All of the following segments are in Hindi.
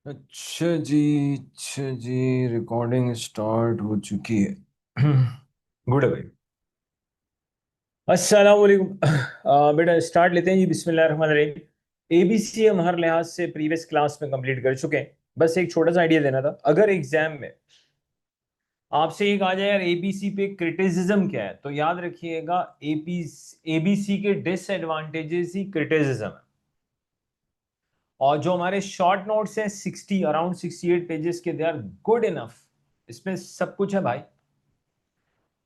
अच्छा जी रिकॉर्डिंग स्टार्ट हो चुकी है। गुड है भाई। अस्सलाम वालेकुम। बेटा स्टार्ट लेते हैं जी, बिस्मिल्लाहिर्रहमानिर्रहीम। एबीसी हम हर लिहाज से प्रीवियस क्लास में कंप्लीट कर चुके हैं। बस एक छोटा सा आइडिया देना था, अगर एग्जाम में आपसे ये कहा जाए यार एबीसी पे क्रिटिसिज्म क्या है, तो याद रखिएगा एबीसी के डिसएडवांटेजेस ही क्रिटिसिज्म है। और जो हमारे शॉर्ट नोट्स हैं 68 पेजेस के, दे आर गुड इनफ। इसमें सब कुछ है भाई।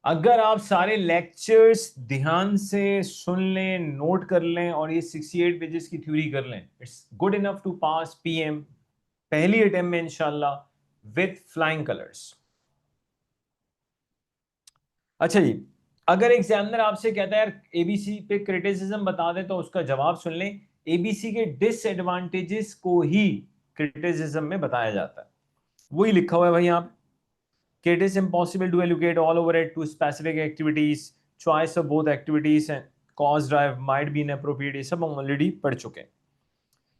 अगर आप सारे लेक्चर्स ध्यान से सुन लें, नोट कर लें और ये 68 पेजेस की थ्योरी कर लें, it's good enough to pass PM पहली अटेम्प्ट में इंशाल्लाह विथ फ्लाइंग कलर्स। अच्छा जी, अगर एग्जामिनर आपसे कहता है यार एबीसी पे क्रिटिसिज्म बता दें, तो उसका जवाब सुन लें, एबीसी के डिसएडवांटेजेस को ही क्रिटिसिज्म में बताया जाता है। वही लिखा हुआ है भाई यहाँ पे, it is impossible to allocate all over it to specific activities, choice of both activities and cost drive might be inappropriate। ये सब हम ऑलरेडी पढ़ चुके हैं।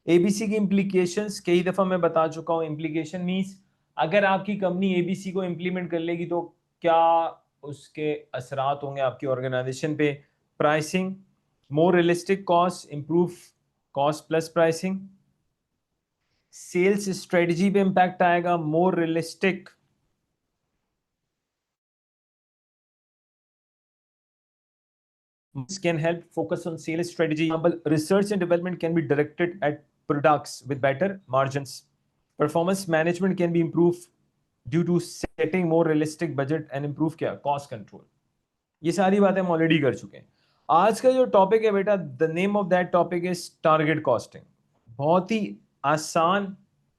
एबीसी की इंप्लीकेशंस कई दफा मैं बता चुका हूं। इंप्लीकेशन मींस अगर आपकी कंपनी एबीसी को इंप्लीमेंट कर लेगी तो क्या उसके असरात होंगे आपकी ऑर्गेनाइजेशन पे। Pricing, more realistic cost, improve cost plus pricing. Sales strategy पे इंपैक्ट आएगा, more realistic can help focus on sales strategy. For example, research and development can be directed at products with better margins. Performance management can be improved due to setting more realistic budget and improve क्या cost control। ये सारी बातें हम ऑलरेडी कर चुके हैं। आज का जो टॉपिक है बेटा, the name of that topic is target costing. बहुत ही आसान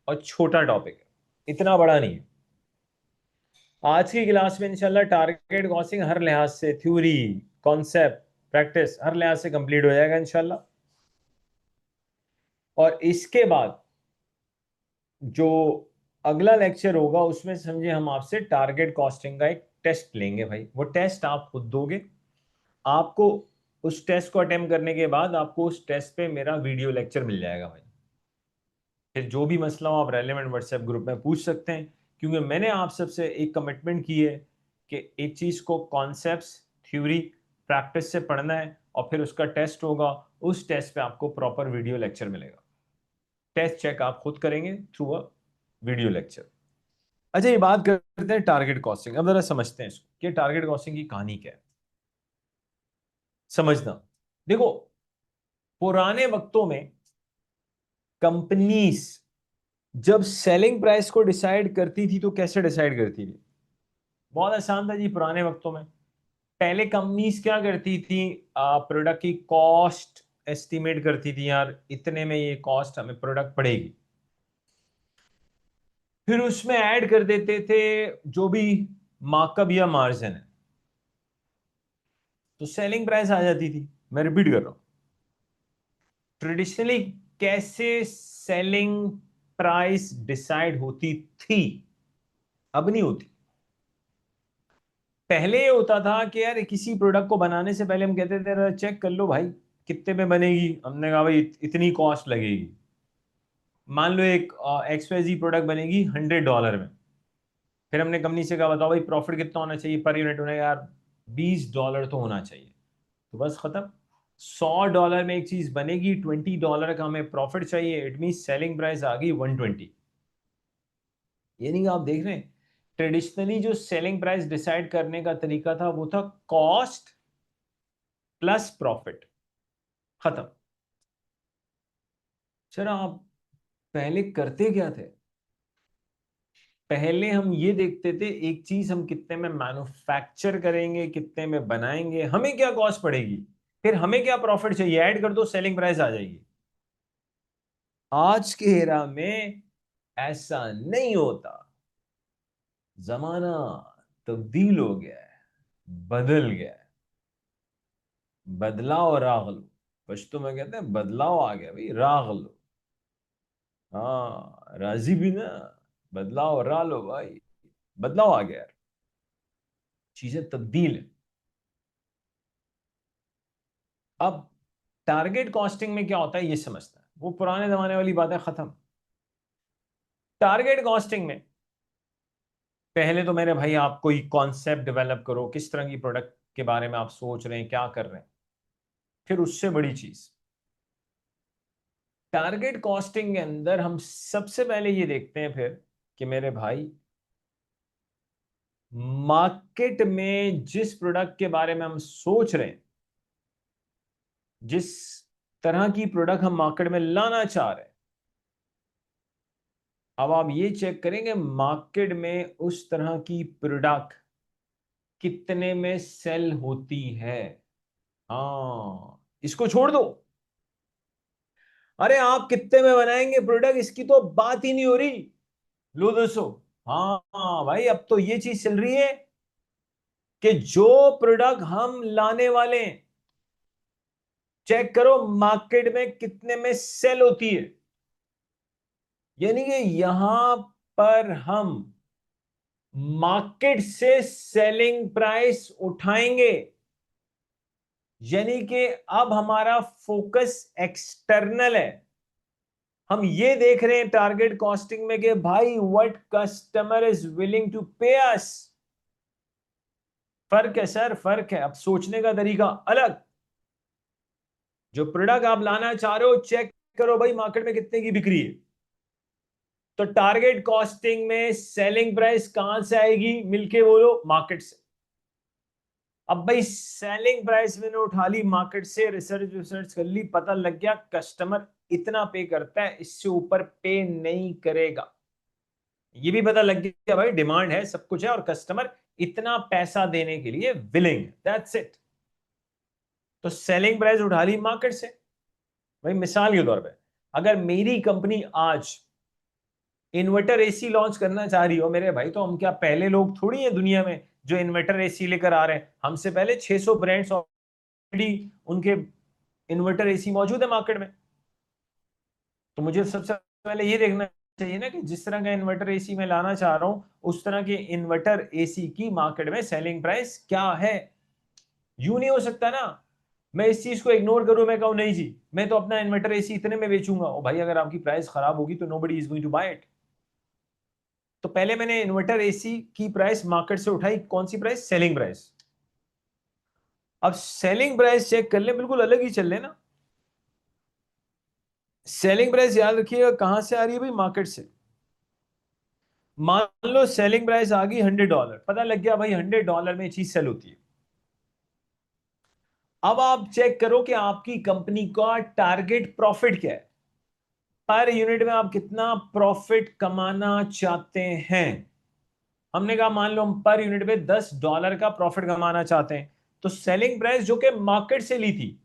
और छोटा टॉपिक है, इतना बड़ा नहीं है। आज की क्लास में इंशाल्लाह टारगेट कॉस्टिंग हर लिहाज से, थ्योरी, कॉन्सेप्ट, प्रैक्टिस, हर लिहाज से कंप्लीट हो जाएगा इंशाल्लाह। और इसके बाद जो अगला लेक्चर होगा उसमें समझे हम आपसे टारगेट कॉस्टिंग का एक टेस्ट लेंगे भाई। वो टेस्ट आप खुद दोगे। आपको उस टेस्ट को अटेम्प्ट करने के बाद आपको उस टेस्ट पे मेरा वीडियो लेक्चर मिल जाएगा भाई। फिर जो भी मसला हो आप रेलेवेंट व्हाट्सएप ग्रुप में पूछ सकते हैं, क्योंकि मैंने आप सबसे एक कमिटमेंट की है कि एक चीज को कॉन्सेप्ट्स, थ्योरी, प्रैक्टिस से पढ़ना है और फिर उसका टेस्ट होगा। उस टेस्ट पे आपको प्रॉपर वीडियो लेक्चर मिलेगा। टेस्ट चेक आप खुद करेंगे थ्रू अ वीडियो लेक्चर। अच्छा, ये बात करते हैं टारगेट कॉस्टिंग। अब जरा समझते हैं इसको कि टारगेट कॉस्टिंग की कहानी क्या है। समझना, देखो, पुराने वक्तों में कंपनीज जब सेलिंग प्राइस को डिसाइड करती थी तो कैसे डिसाइड करती थी। बहुत आसान था जी पुराने वक्तों में। पहले कंपनीज क्या करती थी, प्रोडक्ट की कॉस्ट एस्टिमेट करती थी, यार इतने में ये कॉस्ट हमें प्रोडक्ट पड़ेगी। फिर उसमें ऐड कर देते थे जो भी मार्कअप या मार्जिन है, तो सेलिंग प्राइस आ जाती थी। मैं रिपीट कर रहा हूं, ट्रेडिशनली कैसे सेलिंग प्राइस डिसाइड होती थी, अब नहीं होती। पहले ये होता था कि यार किसी प्रोडक्ट को बनाने से पहले हम कहते थे चेक कर लो भाई कितने में बनेगी। हमने कहा भाई इतनी कॉस्ट लगेगी। मान लो एक XYZ प्रोडक्ट बनेगी $100 में। फिर हमने कंपनी से कहा बताओ भाई प्रॉफिट कितना होना चाहिए पर यूनिट। होना यार $20 तो होना चाहिए। तो बस खत्म। $100 में एक चीज बनेगी, $20 का हमें प्रॉफिट चाहिए। इट मीन सेलिंग प्राइस आ गई 120। ये नहीं आप देख रहे हैं, ट्रेडिशनली जो सेलिंग प्राइस डिसाइड करने का तरीका था वो था कॉस्ट प्लस प्रॉफिट। खत्म। चलो आप पहले करते क्या थे, पहले हम ये देखते थे एक चीज हम कितने में मैन्युफैक्चर करेंगे, कितने में बनाएंगे, हमें क्या कॉस्ट पड़ेगी, फिर हमें क्या प्रॉफिट चाहिए, ऐड कर दो सेलिंग प्राइस आ जाएगी। आज के एरा में ऐसा नहीं होता। जमाना तब्दील हो गया है, बदल गया है। बदलाव राग लो, पश्तो में कहते हैं बदलाव आ गया भाई, राग लो। हाँ राजी भी ना, बदलाव रा लो भाई। बदलाव आ गया यार, चीजें तब्दील है। अब टारगेट कॉस्टिंग में क्या होता है ये समझना है। वो पुराने जमाने वाली बातें खत्म। टारगेट कॉस्टिंग में पहले तो मेरे भाई आप कोई कॉन्सेप्ट डेवलप करो, किस तरह की प्रोडक्ट के बारे में आप सोच रहे हैं, क्या कर रहे हैं। फिर उससे बड़ी चीज, टारगेट कॉस्टिंग के अंदर हम सबसे पहले ये देखते हैं फिर कि मेरे भाई मार्केट में जिस प्रोडक्ट के बारे में हम सोच रहे हैं, जिस तरह की प्रोडक्ट हम मार्केट में लाना चाह रहे हैं, अब आप ये चेक करेंगे मार्केट में उस तरह की प्रोडक्ट कितने में सेल होती है। हाँ, इसको छोड़ दो, अरे आप कितने में बनाएंगे प्रोडक्ट, इसकी तो बात ही नहीं हो रही। लो दोस्तों, हाँ हाँ भाई, अब तो ये चीज चल रही है कि जो प्रोडक्ट हम लाने वाले हैं, चेक करो मार्केट में कितने में सेल होती है। यानी कि यहां पर हम मार्केट से सेलिंग प्राइस उठाएंगे, यानी कि अब हमारा फोकस एक्सटर्नल है। हम ये देख रहे हैं टारगेट कॉस्टिंग में कि भाई what customer is willing to pay us. फर्क है सर, फर्क है, अब सोचने का तरीका अलग। जो प्रोडक्ट आप लाना चाह रहे हो, चेक करो भाई मार्केट में कितने की बिक्री है। तो टारगेट कॉस्टिंग में सेलिंग प्राइस कहां से आएगी, मिलके बोलो, मार्केट से। अब भाई सेलिंग प्राइस मैंने उठा ली मार्केट से, रिसर्च रिसर्च कर ली, पता लग गया कस्टमर इतना पे करता है, इससे ऊपर पे नहीं करेगा। ये भी पता लग गया भाई डिमांड है, सब कुछ है, और कस्टमर इतना पैसा देने के लिए विलिंग, दैट्स इट। तो सेलिंग प्राइस उठा ली मार्केट से। भाई मिसाल के तौर पे, अगर मेरी कंपनी आज इन्वर्टर एसी लॉन्च करना चाह रही हो मेरे भाई, तो हम क्या पहले लोग थोड़ी हैं दुनिया में जो इन्वर्टर एसी लेकर आ रहे हैं। हमसे पहले 600 ब्रांड्स ऑलरेडी उनके इन्वर्टर एसी मौजूद है मार्केट में। तो मुझे सबसे पहले ये देखना चाहिए ना कि जिस तरह का इन्वर्टर एसी मैं लाना चाह रहा हूं, उस तरह के इन्वर्टर एसी की मार्केट में सेलिंग प्राइस क्या है। यूं नहीं हो सकता ना, मैं इस चीज को इग्नोर करूं, मैं कहूं नहीं जी मैं तो अपना इन्वर्टर एसी इतने में बेचूंगा। ओ भाई, अगर आपकी प्राइस खराब होगी तो nobody is going to buy it. तो पहले मैंने इन्वर्टर एसी की प्राइस मार्केट से उठाई, कौन सी प्राइस, सेलिंग प्राइस। अब सेलिंग प्राइस चेक कर ले, बिल्कुल अलग ही चल लेना। सेलिंग प्राइस याद रखिएगा कहां से आ रही है भाई, मार्केट से। मान लो सेलिंग प्राइस आ गई $100, पता लग गया भाई $100 में चीज सेल होती है। अब आप चेक करो कि आपकी कंपनी का टारगेट प्रॉफिट क्या है, पर यूनिट में आप कितना प्रॉफिट कमाना चाहते हैं। हमने कहा मान लो हम पर यूनिट पे $10 का प्रॉफिट कमाना चाहते हैं, तो सेलिंग प्राइस जो कि मार्केट से ली थी,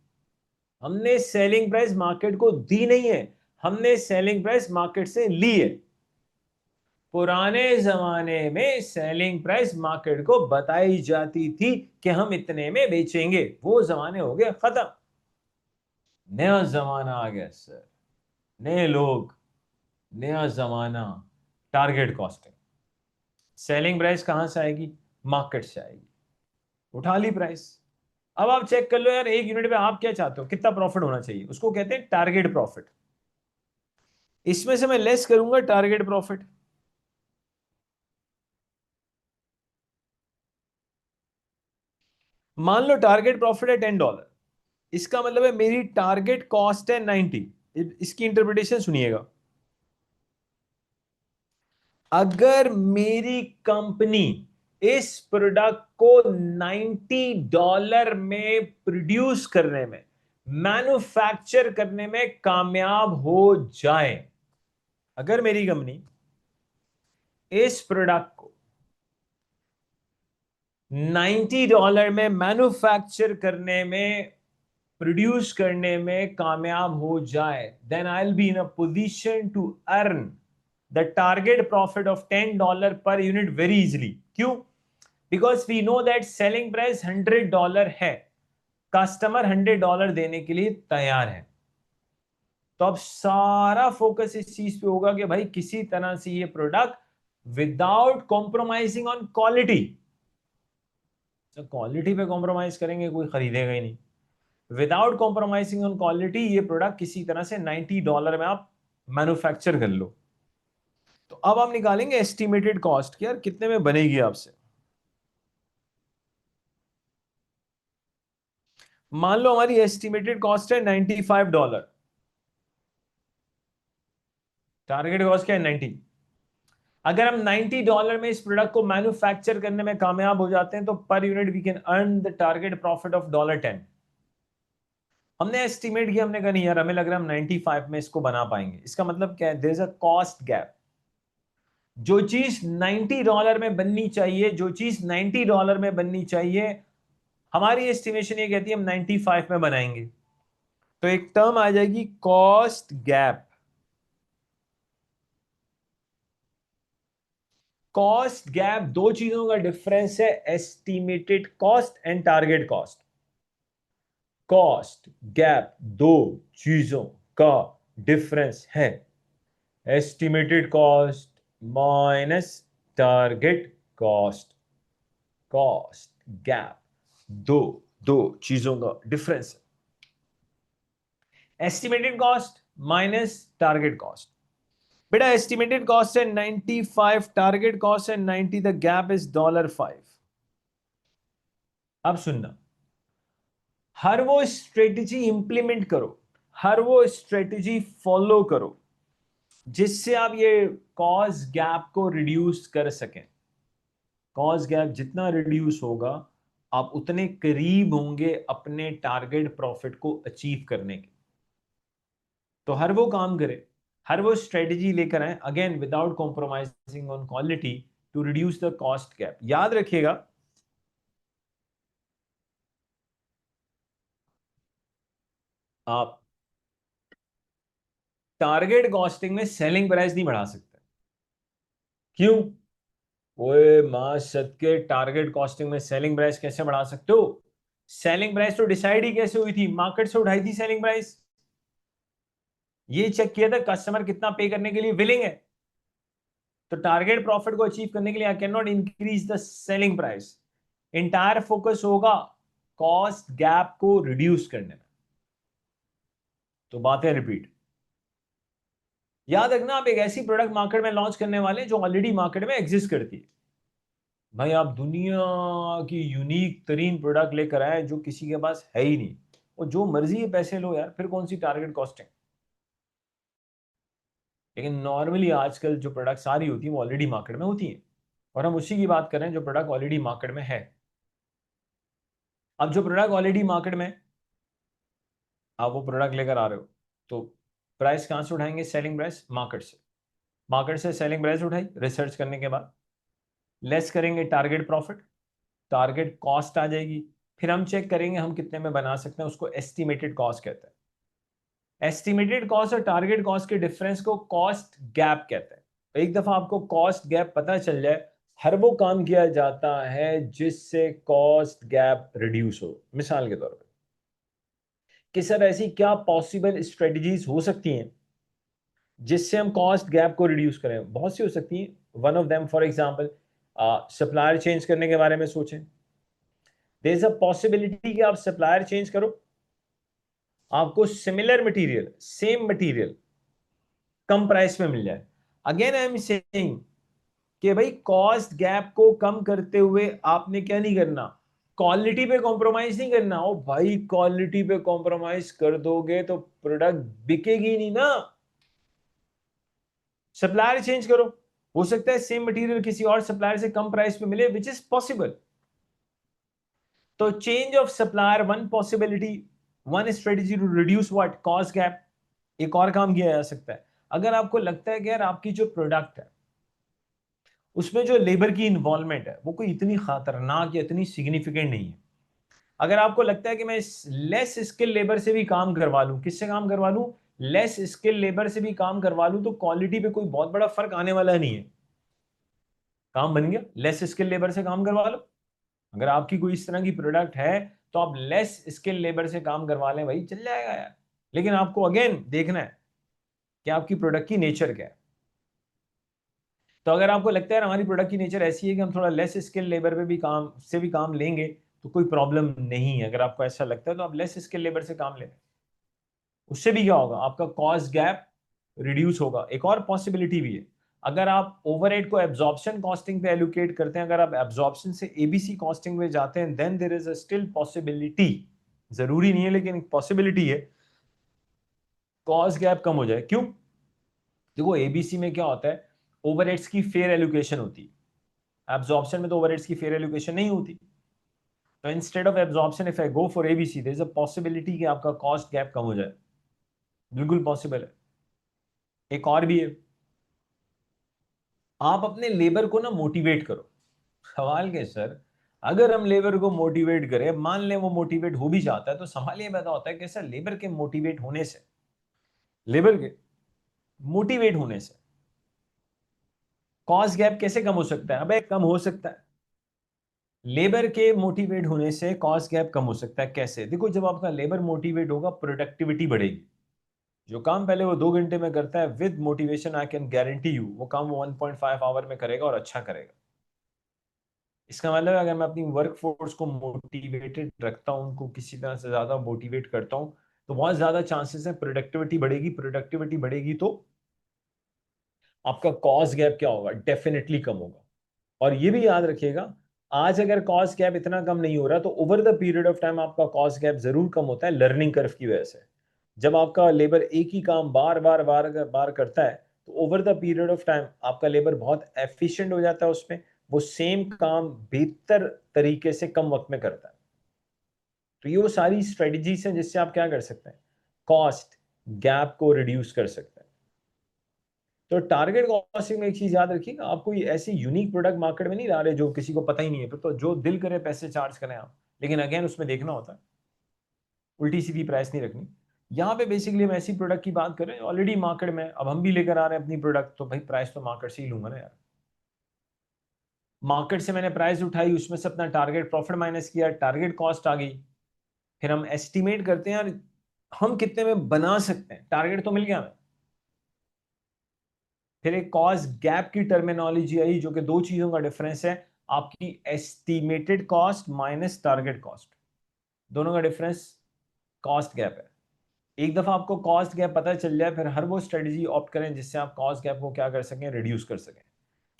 हमने सेलिंग प्राइस मार्केट को दी नहीं है, हमने सेलिंग प्राइस मार्केट से ली है। पुराने जमाने में सेलिंग प्राइस मार्केट को बताई जाती थी कि हम इतने में बेचेंगे, वो जमाने हो गए खत्म। नया जमाना आ गया सर, नए लोग, नया जमाना, टारगेट कॉस्टिंग। सेलिंग प्राइस कहां से आएगी, मार्केट से आएगी। उठा ली प्राइस। अब आप चेक कर लो यार, एक यूनिट पे आप क्या चाहते हो, कितना प्रॉफिट होना चाहिए, उसको कहते हैं टारगेट प्रॉफिट। इसमें से मैं लेस करूंगा टारगेट प्रॉफिट। मान लो टारगेट प्रॉफिट है $10, इसका मतलब है मेरी टारगेट कॉस्ट है 90। इसकी इंटरप्रिटेशन सुनिएगा, अगर मेरी कंपनी इस प्रोडक्ट को $90 में प्रोड्यूस करने में, मैन्युफैक्चर करने में कामयाब हो जाए, अगर मेरी कंपनी इस प्रोडक्ट को $90 में मैन्युफैक्चर करने में, प्रोड्यूस करने में कामयाब हो जाए, then I will be in a position to earn the target profit of $10 per unit very easily. क्यों? Because we know that selling price $100 है, कस्टमर $100 देने के लिए तैयार है। तो अब सारा फोकस इस चीज पे होगा कि भाई किसी तरह से ये product without compromising on quality, तो क्वालिटी पे कॉम्प्रोमाइज करेंगे कोई खरीदेगा ही नहीं। विदाउट कॉम्प्रोमाइजिंग ऑन क्वालिटी ये प्रोडक्ट किसी तरह से $90 में आप मैन्युफैक्चर कर लो। तो अब आप निकालेंगे एस्टिमेटेड कॉस्ट कि यार कितने में बनेगी आपसे। मान लो हमारी एस्टिमेटेड कॉस्ट है $95। टारगेट कॉस्ट क्या है 90। अगर हम $90 में इस प्रोडक्ट को मैन्युफैक्चर करने में कामयाब हो जाते हैं तो per unit we can earn the target profit of $10। हमने एस्टिमेट किया, हमने कहा नहीं यार हमें लग रहा है हम 95 में इसको बना पाएंगे। इसका मतलब क्या है, there is a cost gap. जो चीज $90 में बननी चाहिए, जो चीज $90 में बननी चाहिए, हमारी एस्टिमेशन ये कहती है हम 95 में बनाएंगे। तो एक टर्म आ जाएगी कॉस्ट गैप। कॉस्ट गैप दो चीजों का डिफरेंस है, estimated cost and target cost. Cost gap दो चीजों का डिफरेंस है, estimated cost minus target cost. Cost gap दो दो चीजों का डिफरेंस है, estimated cost minus target cost. बेटा एस्टिमेटेड कॉस्ट है 95, टारगेट कॉस्ट है 90, द गैप इज $5। अब सुनना, हर वो स्ट्रेटेजी इंप्लीमेंट करो, हर वो स्ट्रेटेजी फॉलो करो जिससे आप ये कॉस्ट गैप को रिड्यूस कर सकें। कॉस्ट गैप जितना रिड्यूस होगा आप उतने करीब होंगे अपने टारगेट प्रॉफिट को अचीव करने के। तो हर वो काम करें, हर वो स्ट्रेटेजी लेकर आए, again without compromising on quality, to reduce the cost gap. याद रखिएगा, आप टारगेट कॉस्टिंग में सेलिंग प्राइस नहीं बढ़ा सकते। क्यों? ओए मां सदके, टारगेट कॉस्टिंग में सेलिंग प्राइस कैसे बढ़ा सकते हो? सेलिंग प्राइस तो डिसाइड ही कैसे हुई थी? मार्केट से उठाई थी सेलिंग प्राइस। ये चेक किया था कस्टमर कितना पे करने के लिए विलिंग है। तो टारगेट प्रॉफिट को अचीव करने के लिए I can not increase the selling price. Entire focus होगा कॉस्ट गैप को रिड्यूस करने में। तो बातें रिपीट, याद रखना, आप एक ऐसी प्रोडक्ट मार्केट में लॉन्च करने वाले जो ऑलरेडी मार्केट में एग्जिस्ट करती है। भाई आप दुनिया की यूनिक तरीन प्रोडक्ट लेकर आए जो किसी के पास है ही नहीं, और जो मर्जी है पैसे लो यार, फिर कौन सी टारगेट कॉस्टिंग। लेकिन नॉर्मली आजकल जो प्रोडक्ट सारी होती है वो ऑलरेडी मार्केट में होती है, और हम उसी की बात कर रहे हैं जो प्रोडक्ट ऑलरेडी मार्केट में है। अब जो प्रोडक्ट ऑलरेडी मार्केट में, आप वो प्रोडक्ट लेकर आ रहे हो, तो प्राइस कहां से उठाएंगे? सेलिंग प्राइस मार्केट से। मार्केट से सेलिंग प्राइस उठाई रिसर्च करने के बाद, लेस करेंगे टारगेट प्रॉफिट, टारगेट कॉस्ट आ जाएगी। फिर हम चेक करेंगे हम कितने में बना सकते हैं, उसको एस्टिमेटेड कॉस्ट कहते हैं। एस्टिमेटेड कॉस्ट और टारगेट कॉस्ट के डिफरेंस को कॉस्ट गैप कहते हैं। एक दफा आपको कॉस्ट गैप पता चल जाए, हर वो काम किया जाता है जिससे कॉस्ट गैप रिड्यूस हो। मिसाल के तौर पर कि सर ऐसी क्या पॉसिबल स्ट्रेटजीज हो सकती हैं जिससे हम कॉस्ट गैप को रिड्यूस करें? बहुत सी हो सकती हैं। One of them for example, supplier change करने के बारे में सोचें। देयर इज अ पॉसिबिलिटी कि आप सप्लायर चेंज करो, आपको सिमिलर मटेरियल, सेम मटेरियल कम प्राइस में मिल जाए। अगेन आई एम सेइंग कि भाई कॉस्ट गैप को कम करते हुए आपने क्या नहीं करना, क्वालिटी पे कॉम्प्रोमाइज नहीं करना। ओ भाई क्वालिटी पे कॉम्प्रोमाइज कर दोगे तो प्रोडक्ट बिकेगी नहीं ना। सप्लायर चेंज करो, हो सकता है सेम मटेरियल किसी और सप्लायर से कम प्राइस पे मिले, विच इज पॉसिबल। तो change of supplier one possibility, one strategy to reduce what cost gap. एक और काम किया जा सकता है, अगर आपको लगता है कि यार आपकी जो प्रोडक्ट है उसमें जो लेबर की इन्वॉल्वमेंट है वो कोई इतनी खतरनाक या इतनी सिग्निफिकेंट नहीं है, अगर आपको लगता है कि मैं लेस स्किल लेबर से भी काम करवा लूं, किससे काम करवा लूं? लेस स्किल लेबर से भी काम करवा लूं, तो क्वालिटी पे कोई बहुत बड़ा फर्क आने वाला नहीं है। काम बन गया, लेस स्किल लेबर से काम करवा लो। अगर आपकी कोई इस तरह की प्रोडक्ट है तो आप लेस स्किल लेबर से काम करवा लें, भाई चल जाएगा यार। लेकिन आपको अगेन देखना है कि आपकी प्रोडक्ट की नेचर क्या है। तो अगर आपको लगता है हमारी प्रोडक्ट की नेचर ऐसी है कि हम थोड़ा लेस स्किल लेबर पे भी काम लेंगे तो कोई प्रॉब्लम नहीं है, अगर आपको ऐसा लगता है तो आप लेस स्किल लेबर से काम लें। उससे भी क्या होगा, आपका कॉस्ट गैप रिड्यूस होगा। एक और पॉसिबिलिटी भी है, अगर आप ओवरहेड को एब्जॉर्प्शन कॉस्टिंग पे एलोकेट करते हैं, अगर आप एब्जॉर्प्शन से एबीसी कॉस्टिंग में जाते हैं, then there is a still possibility, जरूरी नहीं है लेकिन एक पॉसिबिलिटी है, कॉस्ट गैप कम हो जाए। क्यों? देखो एबीसी में क्या होता है, ओवरहेड्स की फेयर एलोकेशन होती है, एब्जॉर्प्शन में तो ओवरहेड्स की फेयर एलोकेशन नहीं होती। तो instead of absorption, if I go for ABC, there is a possibility कि आपका कॉस्ट गैप कम हो जाए, बिल्कुल पॉसिबल है। एक और भी है, आप अपने लेबर को ना मोटिवेट करो। सवाल के सर, अगर हम लेबर को मोटिवेट करें, मान लें वो मोटिवेट हो भी जाता है, तो सवाल ये पैदा होता है कि सर लेबर के मोटिवेट होने से, लेबर के मोटिवेट होने से कॉस्ट गैप कैसे कम हो सकता है? अबे कम हो सकता है, लेबर के मोटिवेट होने से कॉस्ट गैप कम हो सकता है। कैसे? देखो, जब आपका लेबर मोटिवेट होगा, प्रोडक्टिविटी बढ़ेगी। जो काम पहले वो 2 घंटे में करता है, with motivation I can guarantee you वो काम वो 1.5 आवर में करेगा और अच्छा करेगा। इसका मतलब है, अगर मैं अपनी वर्क फोर्स को मोटिवेटेड रखता हूं, उनको किसी तरह से ज्यादा मोटिवेट करता हूं, तो बहुत ज्यादा चांसेस है प्रोडक्टिविटी बढ़ेगी। प्रोडक्टिविटी बढ़ेगी तो आपका कॉस्ट गैप क्या होगा? डेफिनेटली कम होगा। और ये भी याद रखिएगा, आज अगर कॉस्ट गैप इतना कम नहीं हो रहा, तो over the period of time आपका कॉस्ट गैप जरूर कम होता है, लर्निंग कर्व की वजह से। जब आपका लेबर एक ही काम बार बार बार बार करता है, तो over the period of time आपका लेबर बहुत एफिशिएंट हो जाता है उसमें, वो सेम काम बेहतर तरीके से कम वक्त में करता है। तो ये वो सारी स्ट्रेटजीज हैं जिससे आप क्या कर सकते हैं, कॉस्ट गैप को रिड्यूस कर सकते हैं। तो टारगेट कॉस्टिंग में एक चीज याद रखिएगा, आप कोई ऐसी यूनिक प्रोडक्ट मार्केट में नहीं ला रहे जो किसी को पता ही नहीं है, फिर तो जो दिल करे पैसे चार्ज करें आप, लेकिन अगेन उसमें देखना होता है, उल्टी सीधी प्राइस नहीं रखनी। यहाँ पे बेसिकली हम ऐसी प्रोडक्ट की बात कर रहे हैं ऑलरेडी मार्केट में, अब हम भी लेकर आ रहे हैं अपनी प्रोडक्ट, तो भाई प्राइस तो मार्केट से ही लूंगा ना यार। मार्केट से मैंने प्राइस उठाई, उसमें से अपना टारगेट प्रॉफिट माइनस किया, टारगेट कॉस्ट आ गई, फिर हम एस्टिमेट करते हैं यार हम कितने में बना सकते हैं, टारगेट तो मिल गया हमें। फिर एक कॉस्ट गैप की टर्मिनोलॉजी आई, जो कि दो चीजों का डिफरेंस है, आपकी estimated cost minus target cost, दोनों का डिफरेंस कॉस्ट गैप है। एक दफा आपको कॉस्ट गैप पता चल जाए, फिर हर वो स्ट्रेटजी ऑप्ट करें जिससे आप कॉस्ट गैप को क्या कर सकें, रिड्यूस कर सकें।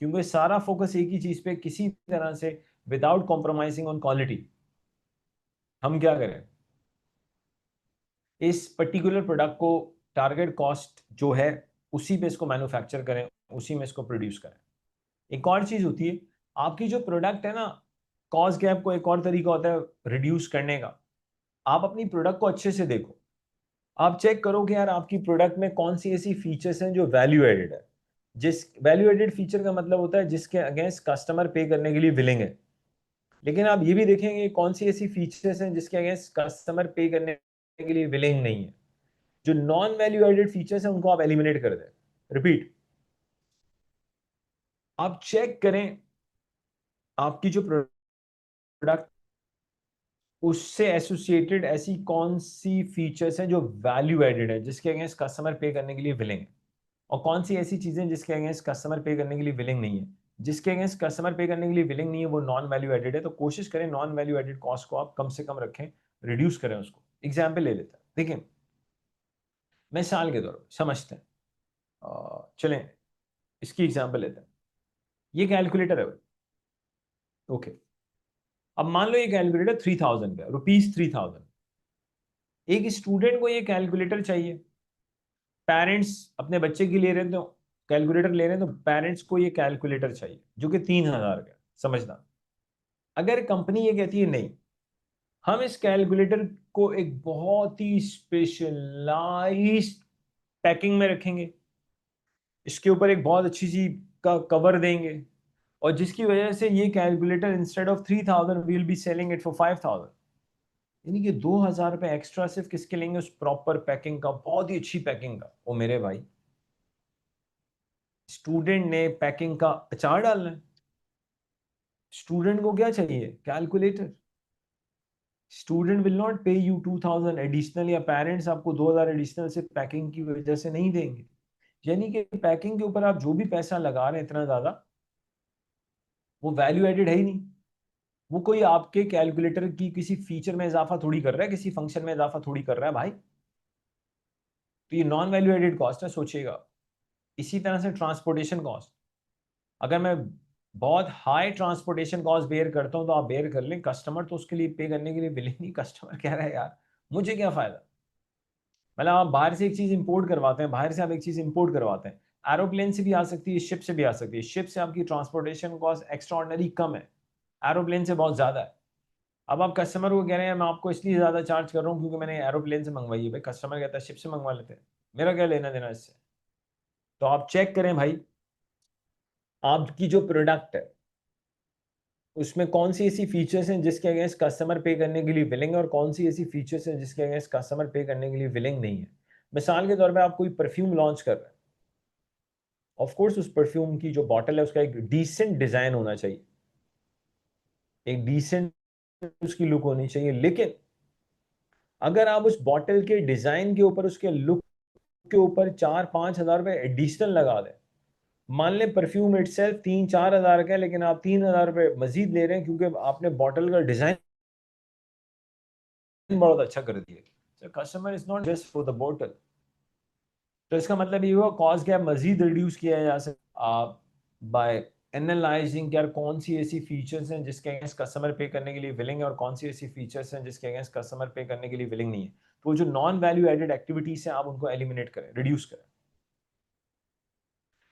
क्योंकि सारा फोकस एक ही चीज पे, किसी तरह से विदाउट कॉम्प्रोमाइजिंग ऑन क्वालिटी हम क्या करें, इस पर्टिकुलर प्रोडक्ट को टारगेट कॉस्ट जो है उसी पे इसको मैन्युफैक्चर करें, उसी में इसको प्रोड्यूस करें। एक और चीज होती है, आपकी जो प्रोडक्ट है ना, कॉस्ट गैप को एक और तरीका होता है रिड्यूस करने का। आप अपनी प्रोडक्ट को अच्छे से देखो, आप चेक करो कि यार आपकी प्रोडक्ट में कौन सी ऐसी फीचर्स हैं जो वैल्यू एडेड है। जिस वैल्यू एडेड फीचर का मतलब होता है जिसके अगेंस्ट कस्टमर पे करने के लिए विलिंग है। लेकिन आप ये भी देखेंगे कौन सी ऐसी फीचर्स हैं जिसके अगेंस्ट कस्टमर पे करने के लिए विलिंग नहीं है। जो नॉन वैल्यू एडेड फीचर्स हैं उनको आप एलिमिनेट कर दें। रिपीट, आप चेक करें आपकी जो प्रोडक्ट, उससे एसोसिएटेड ऐसी कौन सी फीचर्स हैं जो वैल्यू एडेड है, जिसके अगेंस्ट कस्टमर पे करने के लिए विलिंग है, और कौन सी ऐसी चीजें जिसके अगेंस्ट कस्टमर पे करने के लिए विलिंग नहीं है। जिसके अगेंस्ट कस्टमर पे करने के लिए विलिंग नहीं है वो नॉन वैल्यू एडेड है, तो कोशिश करें नॉन वैल्यू एडेड कॉस्ट को आप कम से कम रखें, रिड्यूस करें उसको। एग्जाम्पल ले लेते हैं, देखिए मिसाल के तौर पर समझते हैं, चलें इसकी एग्जाम्पल लेते हैं। ये कैलकुलेटर है भाई, ओके। अब मान लो ये कैलकुलेटर 3000 का, ₹3000। एक स्टूडेंट को ये कैलकुलेटर चाहिए, पेरेंट्स अपने बच्चे के लिए रहे तो कैलकुलेटर ले रहे हैं, तो पेरेंट्स को ये कैलकुलेटर चाहिए जो कि 3000 का। समझना, अगर कंपनी ये कहती है नहीं, हम इस कैलकुलेटर को एक बहुत ही स्पेशलाइज्ड पैकिंग में रखेंगे, इसके ऊपर एक बहुत अच्छी सी का कवर देंगे, और जिसकी वजह से ये calculator instead of 3000 will be selling it for 5000। यानी कि 2000 रुपए एक्स्ट्रा सिर्फ किसके लेंगे, उस प्रॉपर पैकिंग का, बहुत ही अच्छी पैकिंग का। ओ मेरे भाई, स्टूडेंट ने पैकिंग का अचार डालना है, स्टूडेंट को क्या चाहिए, कैलकुलेटर। स्टूडेंट विल नॉट पे यू 2000 एडिशनल, या पेरेंट्स आपको 2000 एडिशनल से पैकिंग की वजह से नहीं देंगे। यानी कि पैकिंग के ऊपर आप जो भी पैसा लगा रहे हैं इतना ज्यादा, वो वैल्यू एडेड है ही नहीं। वो कोई आपके कैलकुलेटर की किसी फीचर में इजाफा थोड़ी कर रहा है, किसी फंक्शन में इजाफा थोड़ी कर रहा है भाई। तो ये नॉन वैल्यू एडेड कॉस्ट है, सोचिएगा। इसी तरह से ट्रांसपोर्टेशन कॉस्ट, अगर मैं बहुत हाई ट्रांसपोर्टेशन कॉस्ट बेयर करता हूं तो आप बेयर कर लें, कस्टमर तो उसके लिए पे करने के लिए विलिंग नहीं, कस्टमर कह रहा है यार मुझे क्या फायदा। मतलब आप बाहर से एक चीज इंपोर्ट करवाते हैं, बाहर से आप एक चीज इंपोर्ट करवाते हैं, एरोप्लेन से भी आ सकती है, शिप से भी आ सकती है, शिप से आपकी ट्रांसपोर्टेशन कॉस्ट एक्स्ट्रा ऑर्डिनरी कम है, एरोप्लेन से बहुत ज्यादा है। अब आप कस्टमर को कह रहे हैं मैं आपको इसलिए ज्यादा चार्ज कर रहा हूँ क्योंकि मैंने एरोप्लेन से मंगवाई है, भाई कस्टमर कहता है शिप से मंगवा लेते हैं, मेरा क्या लेना देना इससे। तो आप चेक करें भाई आपकी जो प्रोडक्ट है उसमें कौन सी ऐसी फीचर्स हैं जिसके अगेंस्ट कस्टमर पे करने के लिए विलिंग है, और कौन सी ऐसी फीचर्स हैं जिसके अगेंस्ट कस्टमर पे करने के लिए विलिंग नहीं है। मिसाल के तौर पे आप कोई परफ्यूम लॉन्च कर रहे हैं, ऑफ कोर्स उस परफ्यूम की जो बॉटल है उसका एक डिसेंट डिजाइन होना चाहिए, एक डिसेंट उसकी लुक होनी चाहिए, लेकिन अगर आप उस बॉटल के डिजाइन के ऊपर उसके लुक के ऊपर 4-5 हज़ार रुपए एडिशनल लगा दें, मान लें परफ्यूम इटसेल्फ 3-4 हज़ार का है लेकिन आप 3 हज़ार रुपए मजीद ले रहे हैं क्योंकि आपने बॉटल का डिजाइन बहुत अच्छा कर दिया, customer is not just for the bottle. तो इसका मतलब ये हुआ कॉस्ट गैप मजीद रिड्यूस किया जा सकता बाय एनालाइजिंग यार कौन सी ऐसी फीचर्स हैं जिसके अगेंस्ट कस्टमर पे करने के लिए विलिंग है और कौन सी ऐसी फीचर्स हैं जिसके अगेंस्ट कस्टमर पे करने के लिए विलिंग नहीं है। तो जो नॉन वैल्यू एडेड एक्टिविटीज हैं आप उनको एलिमिनेट करें, रिड्यूस करें।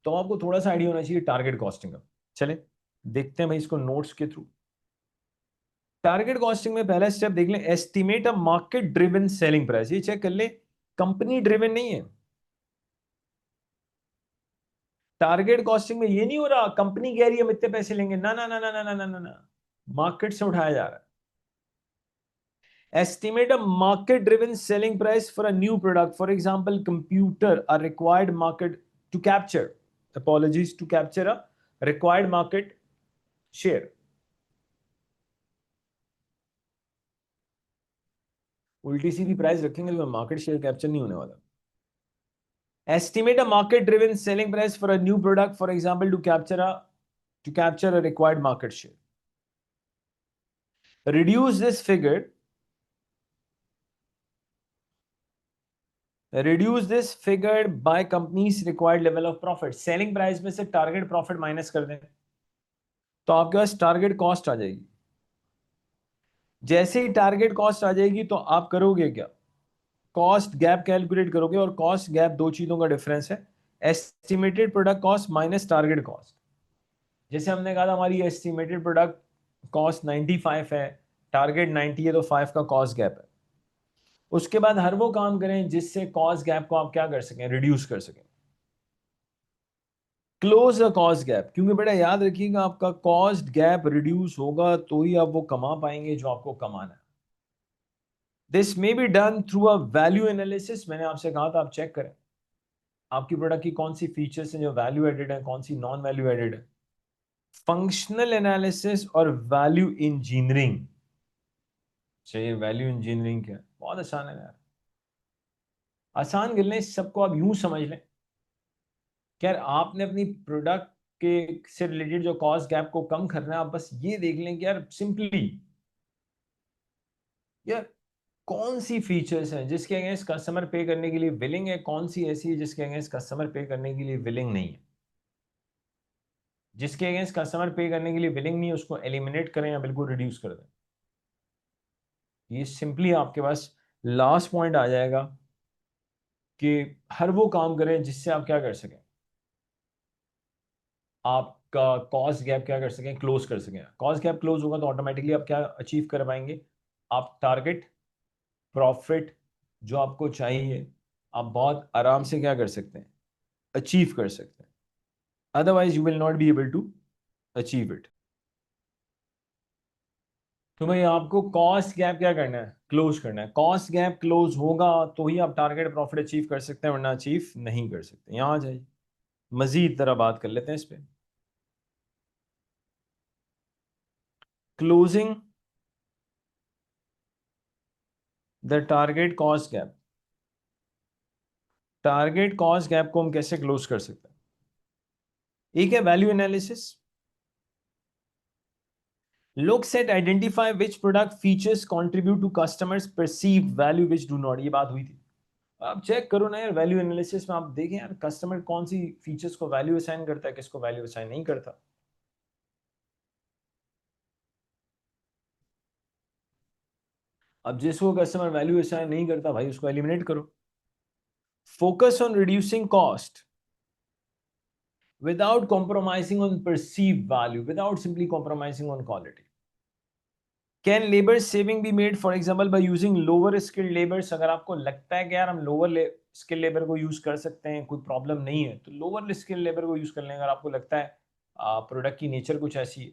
तो आपको थोड़ा सा आइडिया होना चाहिए टारगेट कॉस्टिंग का। चले देखते हैं भाई इसको नोट्स के थ्रू। टारगेट कॉस्टिंग में पहला स्टेप देख लें, estimate a market driven selling price. ये चेक कर ले कंपनी ड्रिवन नहीं है। टारगेट कॉस्टिंग में ये नहीं हो रहा कंपनी कह रही है हम इतने पैसे लेंगे, ना ना ना ना ना ना ना ना ना, मार्केट से उठाया जा रहा है। Estimate a market driven selling price for a new product, for example computer, a required market to capture, apologies, to capture a required market share. उल्टी सीधी प्राइस रखेंगे तो मार्केट शेयर कैप्चर नहीं होने वाला। Estimate a market-driven selling price for a new product, for example, to capture a required market share. Reduce this figure. Reduce this figure by company's required level of profit. Selling price में से target profit minus कर दें तो आपके पास target cost आ जाएगी। जैसे ही target cost आ जाएगी तो आप करोगे क्या, कॉस्ट गैप कैलकुलेट करोगे, और कॉस्ट गैप दो चीजों का डिफरेंस है, estimated product cost minus target cost. जैसे हमने कहा था हमारी एस्टिमेटेड प्रोडक्ट कॉस्ट 95 है, टारगेट 90 है, तो 5 का कॉस्ट गैप है। उसके बाद हर वो काम करें जिससे कॉस्ट गैप को आप क्या कर सकें, रिड्यूस कर सकें। क्लोज द कॉस्ट गैप, क्योंकि बेटा याद रखिएगा आपका कॉस्ट गैप रिड्यूस होगा तो ही आप वो कमा पाएंगे जो आपको कमाना है। This may be done through a value analysis. मैंने आपसे कहा था आप चेक करें आपकी प्रोडक्ट की कौन सी फीचर्स हैं जो वैल्यू एडेड है, कौन सी नॉन वैल्यू एडेड है। फंक्शनल एनालिसिस और वैल्यू इंजीनियरिंग। चाहिए वैल्यू इंजीनियरिंग क्या, बहुत आसान है यार, आसान कर लें, सबको आप यूं समझ लें कि यार आपने अपनी प्रोडक्ट के से रिलेटेड जो कॉस्ट गैप को कम करना है, आप बस ये देख लें कि यार सिंपली यार कौन सी फीचर्स हैं जिसके अगेंस्ट कस्टमर पे करने के लिए विलिंग है, कौन सी ऐसी है जिसके अगेंस्ट कस्टमर पे करने के लिए विलिंग नहीं है। जिसके अगेंस्ट कस्टमर पे करने के लिए विलिंग नहीं है उसको एलिमिनेट करें या बिल्कुल रिड्यूस कर दें। ये सिंपली आपके पास लास्ट पॉइंट आ जाएगा कि हर वो काम करें जिससे आप क्या कर सकें, आपका कॉस्ट गैप क्या कर सकें, क्लोज कर सकें। कॉस्ट गैप क्लोज होगा तो ऑटोमेटिकली आप क्या अचीव कर पाएंगे, आप टारगेट प्रॉफिट जो आपको चाहिए आप बहुत आराम से क्या कर सकते हैं, अचीव कर सकते हैं। Otherwise you will not be able to achieve it. तो भाई आपको कॉस्ट गैप क्या करना है, क्लोज करना है। कॉस्ट गैप क्लोज होगा तो ही आप टारगेट प्रॉफिट अचीव कर सकते हैं, वरना अचीव नहीं कर सकते। यहां आ जाइए मजीद तरह बात कर लेते हैं इस पे। Closing the target cost gap. Target cost gap को हम कैसे क्लोज कर सकते हैं, एक है value analysis. Looks at identify which product features contribute to customers perceived value which do not, ये बात हुई थी। आप चेक करो ना यार, वैल्यू एनालिसिस में आप देखें यार कस्टमर कौन सी फीचर्स को वैल्यू असाइन करता है, किसको वैल्यू असाइन नहीं करता। अब जिसको कस्टमर वैल्यू असाइन नहीं करता भाई उसको एलिमिनेट करो। Focus on reducing cost without compromising on perceived value, without simply compromising on quality. Can labor saving be made, for example, by using lower skilled laborers? अगर आपको लगता है कि यार हम लोअर स्किल लेबर को यूज कर सकते हैं, कोई प्रॉब्लम नहीं है, तो लोअर स्किल लेबर को यूज कर लें। अगर आपको लगता है प्रोडक्ट की नेचर कुछ ऐसी है।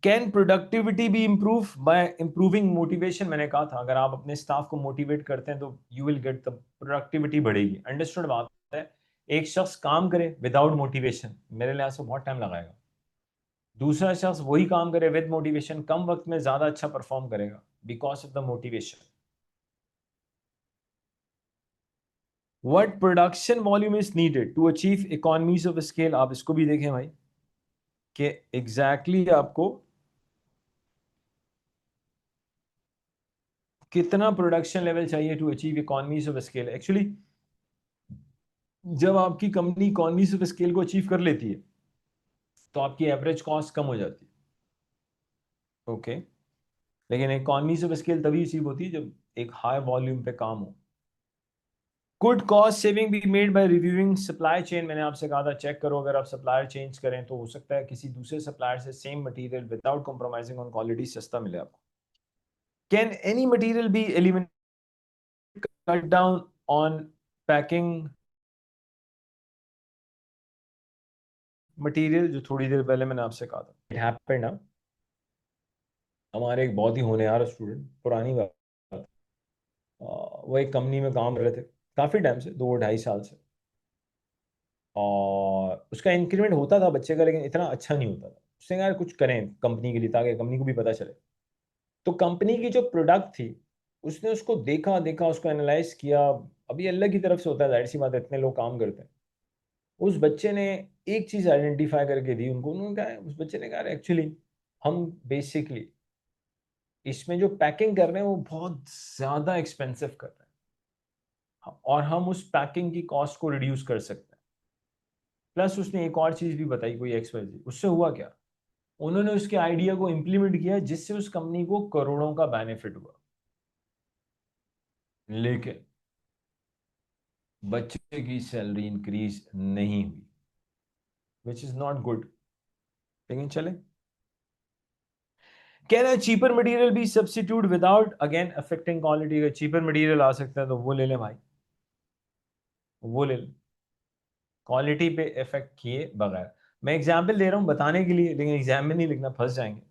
Can productivity B improve bye improving motivation? मैंने कहा था अगर आप अपने स्टाफ को मोटिवेट करते हैं तो you will get the productivity बढ़ेगी। अंडरस्टूड बात है। एक शख्स काम करे विदाउट मोटिवेशन, मेरे लिहाज से बहुत टाइम लगाएगा। दूसरा शख्स वही काम करे विद मोटिवेशन, कम वक्त में ज्यादा अच्छा परफॉर्म करेगा because of the motivation. What production volume is needed to achieve economies of scale? आप इसको भी देखें भाई कि एग्जैक्टली आपको कितना प्रोडक्शन लेवल चाहिए to achieve economies of scale. Actually जब आपकी कंपनी इकोनॉमीज ऑफ स्केल को अचीव कर लेती है तो आपकी एवरेज कॉस्ट कम हो जाती है। ओके, लेकिन इकोनॉमीज ऑफ स्केल तभी अचीव होती है जब एक हाई वॉल्यूम पे काम हो। Could cost saving be made by reviewing supply chain? मैंने आपसे कहा था चेक करो, अगर आप सप्लायर चेंज करें तो हो सकता है किसी दूसरे सप्लायर से same material without compromising on quality सस्ता मिले आपको। Can any material be eliminated, cut down on packing material? जो थोड़ी देर पहले मैंने आपसे कहा था, इट हैपेंड ना। हमारे एक बहुत ही होनहार स्टूडेंट, पुरानी बात, वो एक कंपनी में काम कर रहे थे काफी टाइम से, 2 ढाई साल से, और उसका इंक्रीमेंट होता था बच्चे का, लेकिन इतना अच्छा नहीं होता था। उसने कहा यार कुछ करें कंपनी के लिए ताकि कंपनी को भी पता चले। तो कंपनी की जो प्रोडक्ट थी उसने उसको देखा देखा, उसको एनालाइज किया। अभी अल्लाह की तरफ से होता है, जाहिर सी बात है, इतने लोग काम करते हैं। उस बच्चे ने एक चीज आइडेंटिफाई करके दी उनको। उन्होंने कहा, उस बच्चे ने कहा एक्चुअली हम बेसिकली इसमें जो पैकिंग कर रहे हैं वो बहुत ज्यादा एक्सपेंसिव कर रहे हैं और हम उस पैकिंग की कॉस्ट को रिड्यूस कर सकते हैं। प्लस उसने एक और चीज भी बताई, कोई एक्सवाइजी। उससे हुआ क्या, उन्होंने उसके आइडिया को इंप्लीमेंट किया जिससे उस कंपनी को करोड़ों का बेनिफिट हुआ, लेकिन बच्चे की सैलरी इंक्रीज नहीं हुई, विच इज नॉट गुड। लेकिन चले, can a cheaper material be substitute without again affecting quality? अगर चीपर मटेरियल आ सकता है तो वो ले लें भाई, वो ले लें, क्वालिटी पे इफेक्ट किए बगैर। मैं एग्जाम्पल दे रहा हूँ बताने के लिए, लेकिन एग्जाम में नहीं लिखना, फंस जाएंगे।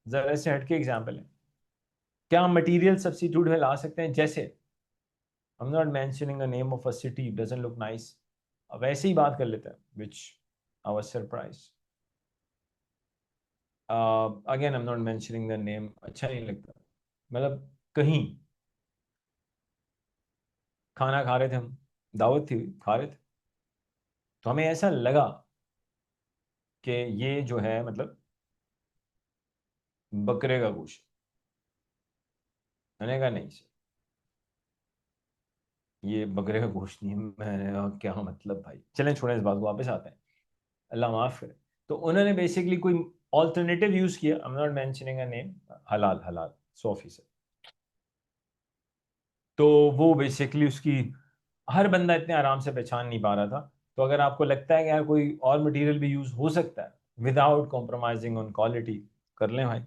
जरा से हटके एग्जाम्पल है। क्या हम मटीरियल सब्स्टिट्यूट में ला सकते हैं? जैसे I'm not mentioning a name of a city, doesn't look nice. अब वैसे ही बात कर लेते हैं, which I was surprised. Again, I'm not mentioning the name. अच्छा नहीं लगता। मतलब कहीं खाना खा रहे थे हम, दावत थी, खा रहे थे, तो हमें ऐसा लगा कि ये जो है मतलब बकरे का गोश्त। मैंने कहा नहीं सर, ये बकरे का गोश्त नहीं है। मैंने कहा क्या मतलब भाई, चलें छोड़ें इस बात को, वापस आते हैं, अल्लाह माफ करे। तो उन्होंने बेसिकली कोई ऑल्टरनेटिव यूज किया, I am not mentioning a name, हलाल हलाल 100%। तो वो बेसिकली उसकी हर बंदा इतने आराम से पहचान नहीं पा रहा था। तो अगर आपको लगता है कि यार कोई और मटेरियल भी यूज हो सकता है विदाउट कॉम्प्रोमाइजिंग ऑन क्वालिटी, कर लें भाई।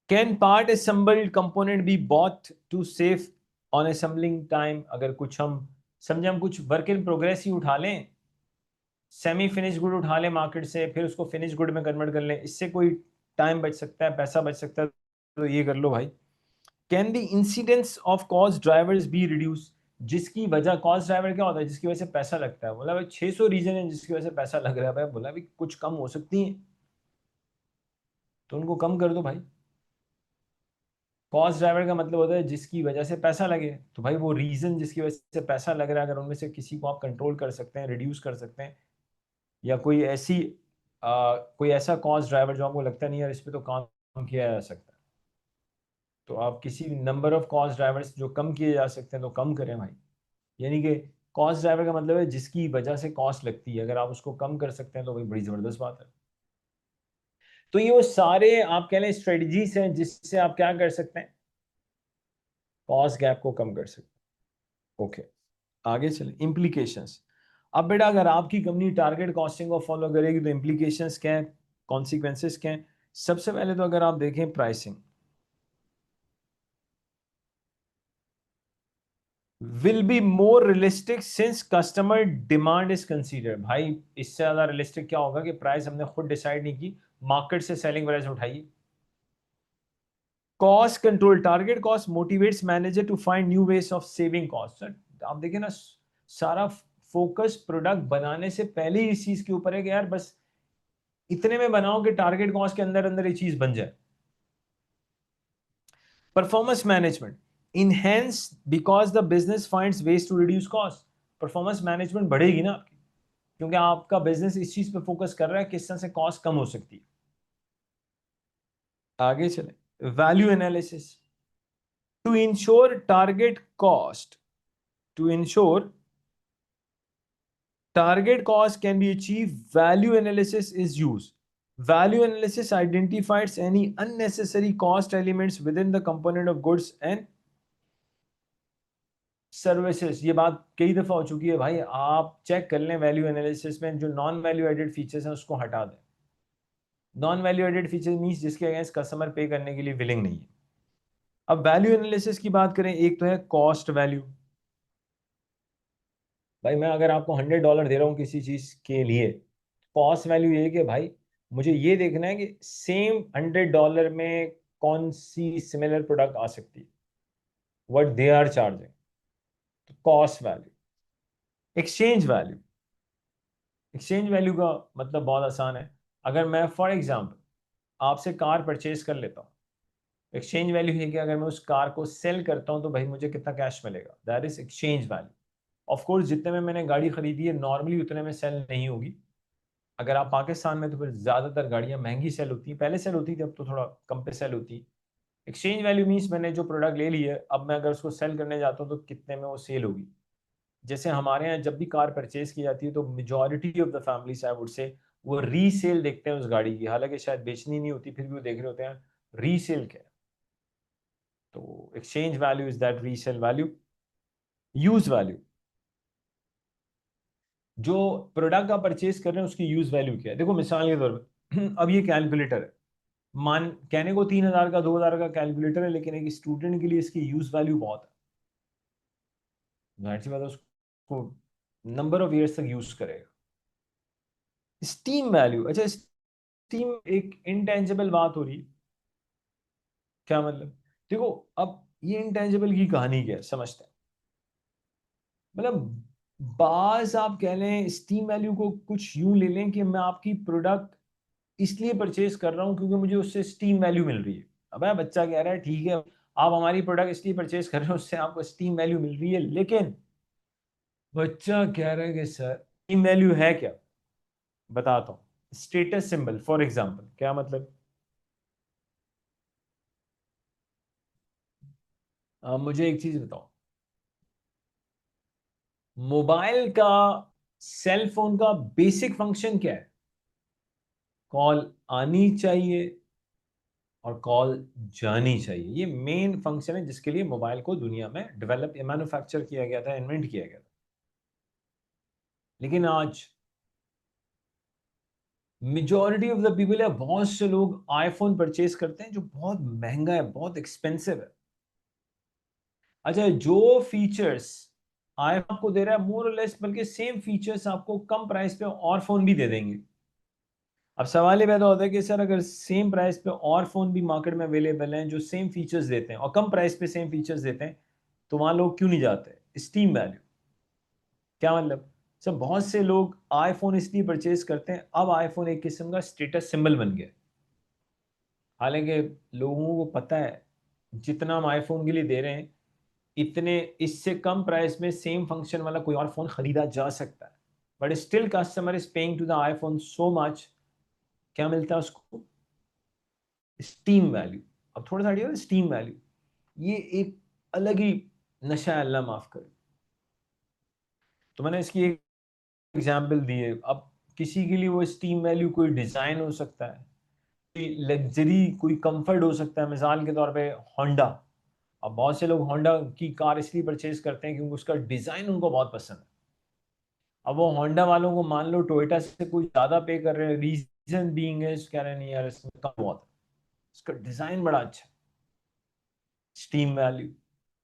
Can part assembled component be bought to save on assembling time? अगर कुछ हम समझे, हम कुछ वर्क इन प्रोग्रेस ही उठा लें, सेमी फिनिश गुड उठा लें मार्केट से, फिर उसको फिनिश गुड में कन्वर्ट कर लें, इससे कोई टाइम बच सकता है, पैसा बच सकता है, तो ये कर लो भाई। Can the incidence of cost drivers be reduce? जिसकी वजह, कॉस्ट ड्राइवर क्या होता है, जिसकी वजह से पैसा लगता है। बोला भाई 600 रीजन है जिसकी वजह से पैसा लग रहा है भाई। बोला भाई कुछ कम हो सकती है तो उनको कम कर दो भाई। कॉस्ट ड्राइवर का मतलब होता है जिसकी वजह से पैसा लगे, तो भाई वो रीजन जिसकी वजह से पैसा लग रहा है, अगर उनमें से किसी को आप कंट्रोल कर सकते हैं, रिड्यूस कर सकते हैं, या कोई ऐसी कोई ऐसा कॉस्ट ड्राइवर जो आपको लगता नहीं यार इस पे तो काम किया जा सकता है, तो आप किसी नंबर ऑफ कॉस्ट ड्राइवर्स जो कम किए जा सकते हैं तो कम करें भाई। यानी कि कॉस्ट ड्राइवर का मतलब है जिसकी वजह से कॉस्ट लगती है, अगर आप उसको कम कर सकते हैं तो भाई बड़ी जबरदस्त बात है। तो ये वो सारे आप कह लें स्ट्रेटजीज हैं जिससे आप क्या कर सकते हैं, कॉस्ट गैप को कम कर सकते हैं। ओके, आगे चले इम्प्लीकेशंस। अब बेटा अगर आपकी कंपनी टारगेट कॉस्टिंग को फॉलो करेगी तो इम्प्लीकेशंस क्या है, कॉन्सिक्वेंसेस क्या है। सबसे पहले तो अगर आप देखें pricing will be more realistic since customer demand is considered. भाई इससे ज्यादा रियलिस्टिक क्या होगा कि प्राइस हमने खुद डिसाइड नहीं की, मार्केट से सेलिंग प्राइस उठाइए। Cost control, target cost motivates manager to find new ways of saving cost. आप देखिए ना, सारा फोकस प्रोडक्ट बनाने से पहले ही इस चीज के ऊपर है कि यार बस इतने में बनाओ कि टारगेट कॉस्ट के अंदर अंदर ये चीज बन जाए। Performance management enhance because the business finds ways to reduce cost. Performance management बढ़ेगी ना आपकी, क्योंकि आपका बिजनेस इस चीज पे फोकस कर रहा है किस तरह से कॉस्ट कम हो सकती है। आगे चले, value analysis to ensure target cost, to ensure target cost can be achieved, value analysis is used. Value analysis identifies any unnecessary cost elements within the component of goods and services. ये बात कई दफा हो चुकी है भाई, आप चेक कर लें वैल्यू एनालिसिस में जो नॉन वैल्यू एडेड फीचर्स हैं उसको हटा दें। Non value added feature means जिसके अगेंस्ट कस्टमर पे करने के लिए विलिंग नहीं है। अब वैल्यू एनालिसिस की बात करें, एक तो है कॉस्ट वैल्यू। भाई मैं अगर आपको $100 दे रहा हूँ किसी चीज के लिए, कॉस्ट वैल्यू ये कि भाई मुझे ये देखना है कि सेम $100 में कौन सी सिमिलर प्रोडक्ट आ सकती है, व्हाट दे आर चार्जिंग। तो cost value. Exchange value, exchange value का मतलब बहुत आसान है। अगर मैं फॉर एग्जांपल आपसे कार परचेज कर लेता हूँ, एक्सचेंज वैल्यू है कि अगर मैं उस कार को सेल करता हूँ तो भाई मुझे कितना कैश मिलेगा, that is exchange value. Of course जितने में मैंने गाड़ी खरीदी है नॉर्मली उतने में सेल नहीं होगी। अगर आप पाकिस्तान में तो फिर ज्यादातर गाड़ियां महंगी सेल होती हैं, पहले सेल होती थी अब तो थोड़ा कम पे सेल होती है। एक्सचेंज वैल्यू मीन्स मैंने जो प्रोडक्ट ले ली है अब मैं अगर उसको सेल करने जाता हूँ तो कितने में वो सेल होगी। जैसे हमारे यहाँ जब भी कार परचेज की जाती है तो majority of the families I would say वो रीसेल देखते हैं उस गाड़ी की, हालांकि शायद बेचनी नहीं होती फिर भी वो देख रहे होते हैं रीसेल क्या है। तो exchange value is that resale value. Use value, जो प्रोडक्ट आप परचेज कर रहे हैं उसकी यूज वैल्यू क्या है। देखो मिसाल के तौर पर अब ये कैलकुलेटर है, मान कहने को 3,000 का 2,000 का कैलकुलेटर है, लेकिन एक स्टूडेंट के लिए इसकी यूज वैल्यू बहुत है। जाहिर सी बात है उसको नंबर ऑफ ईयर्स तक यूज करेगा। स्टीम वैल्यू, अच्छा स्टीम एक इंटेंजिबल बात हो रही है, क्या मतलब। देखो अब ये इंटेंजिबल की कहानी क्या है समझते हैं। मतलब बाज आप कह लें स्टीम वैल्यू को कुछ यूं ले लें कि मैं आपकी प्रोडक्ट इसलिए परचेज कर रहा हूं क्योंकि मुझे उससे स्टीम वैल्यू मिल रही है। अब बच्चा कह रहा है ठीक है आप हमारी प्रोडक्ट इसलिए परचेज कर रहे हो उससे आपको स्टीम वैल्यू मिल रही है, लेकिन बच्चा कह रहा है कि सर स्टीम वैल्यू है क्या, बताता हूं। स्टेटस सिंबल फॉर एग्जांपल, क्या मतलब। मुझे एक चीज बताओ, मोबाइल का सेल फोन का बेसिक फंक्शन क्या है, कॉल आनी चाहिए और कॉल जानी चाहिए। ये मेन फंक्शन है जिसके लिए मोबाइल को दुनिया में डेवलप या मैन्युफैक्चर किया गया था, इन्वेंट किया गया था। लेकिन आज मेजॉरिटी ऑफ द पीपल या बहुत से लोग आईफोन परचेज करते हैं जो बहुत महंगा है, बहुत एक्सपेंसिव है। अच्छा, जो फीचर्स आईफोन आपको दे रहा है मोर और लेस, बल्कि सेम फीचर्स आपको कम प्राइस पे और फोन भी दे देंगे। अब सवाल ये पैदा होता है कि सर अगर सेम प्राइस पे और फोन भी मार्केट में अवेलेबल हैं जो सेम फीचर्स देते हैं और कम प्राइस पे सेम फीचर्स देते हैं, तो वहां लोग क्यों नहीं जाते। स्टीम वैल्यू, क्या मतलब। सर बहुत से लोग आईफोन इसलिए परचेज करते हैं, अब आईफोन एक किस्म का स्टेटस सिंबल बन गया। हालांकि लोगों को पता है जितना हम आईफोन के लिए दे रहे हैं इतने इससे कम प्राइस में सेम फंक्शन वाला कोई और फोन खरीदा जा सकता है, but still customer is paying to the iPhone so much. क्या मिलता है उसको, स्टीम वैल्यू। अब थोड़ा सा आइडिया स्टीम वैल्यू, ये एक अलग ही नशा है, अल्लाह माफ करे। तो मैंने इसकी एक एग्जाम्पल दी है। अब किसी के लिए वो स्टीम वैल्यू कोई डिजाइन हो सकता है, कोई लग्जरी, कोई कंफर्ट हो सकता है। मिसाल के तौर पे होंडा। अब बहुत से लोग होंडा की कार इसलिए परचेज करते हैं क्योंकि उसका डिजाइन उनको बहुत पसंद है। अब वो होंडा वालों को मान लो टोयोटा से कोई ज्यादा पे कर रहे हैं, रीजन बीइंग है कह रहे हैं नहीं यार इसमें कम बहुत है, इसका डिजाइन बड़ा अच्छा है, स्टीम वैल्यू,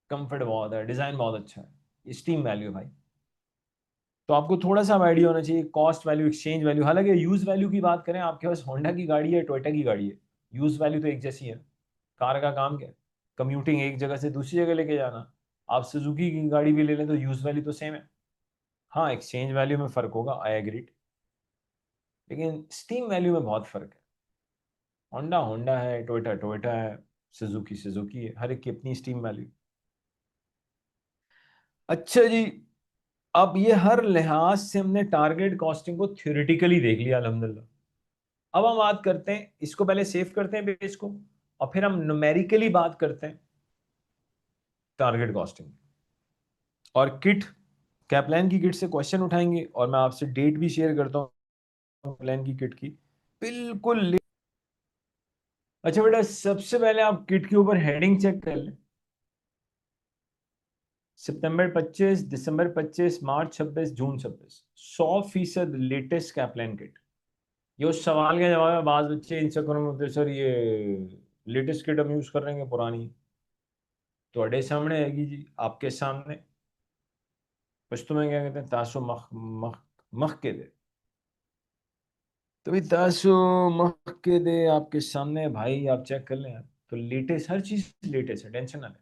कंफर्ट बहुत है, डिजाइन बहुत अच्छा है, ये स्टीम वैल्यू है भाई। तो आपको थोड़ा सा आइडिया होना चाहिए कॉस्ट वैल्यू, एक्सचेंज वैल्यू। हालांकि यूज वैल्यू की बात करें, आपके पास होंडा की गाड़ी है, टोयोटा की गाड़ी है, यूज वैल्यू तो एक जैसी है। कार का काम क्या है? कम्यूटिंग, एक जगह से दूसरी जगह लेके जाना। आप सुजुकी की गाड़ी भी ले लें तो यूज वैल्यू तो सेम है। हाँ, एक्सचेंज वैल्यू में फर्क होगा, आई एग्रीड, लेकिन स्टीम वैल्यू में बहुत फर्क है। होंडा होंडा है, टोयोटा टोयोटा है, सुजुकी सुजुकी है, हर एक की अपनी स्टीम वैल्यू। अच्छा जी, अब ये हर लिहाज से हमने टारगेट कॉस्टिंग को थ्योरेटिकली देख लिया अल्हम्दुलिल्लाह। अब हम बात करते हैं, इसको पहले सेव करते हैं पेज को, और फिर हम न्यूमेरिकली बात करते हैं टारगेट कॉस्टिंग। और किट, कैपलान की किट से क्वेश्चन उठाएंगे, और मैं आपसे डेट भी शेयर करता हूँ कैपलान की किट की, बिल्कुल। अच्छा बेटा, सबसे पहले आप किट के ऊपर हेडिंग चेक कर लें। सितंबर 25, दिसंबर 25, मार्च 26, जून 26, 100% लेटेस्ट कैपलान किट। ये उस सवाल का जवाब है। बाज बच्चे इन चक्करों में होते हैं, सर ये लेटेस्ट किट हम यूज कर रहे हैं पुरानी। तो अड़े सामने आएगी जी, आपके सामने। पश्तो में क्या कहते हैं, तासो मख मख मख के दे। तो भाई तासो मख के दे आपके सामने है भाई, आप चेक कर लें। तो लेटेस्ट, हर चीज लेटेस्ट है, टेंशन ना लें।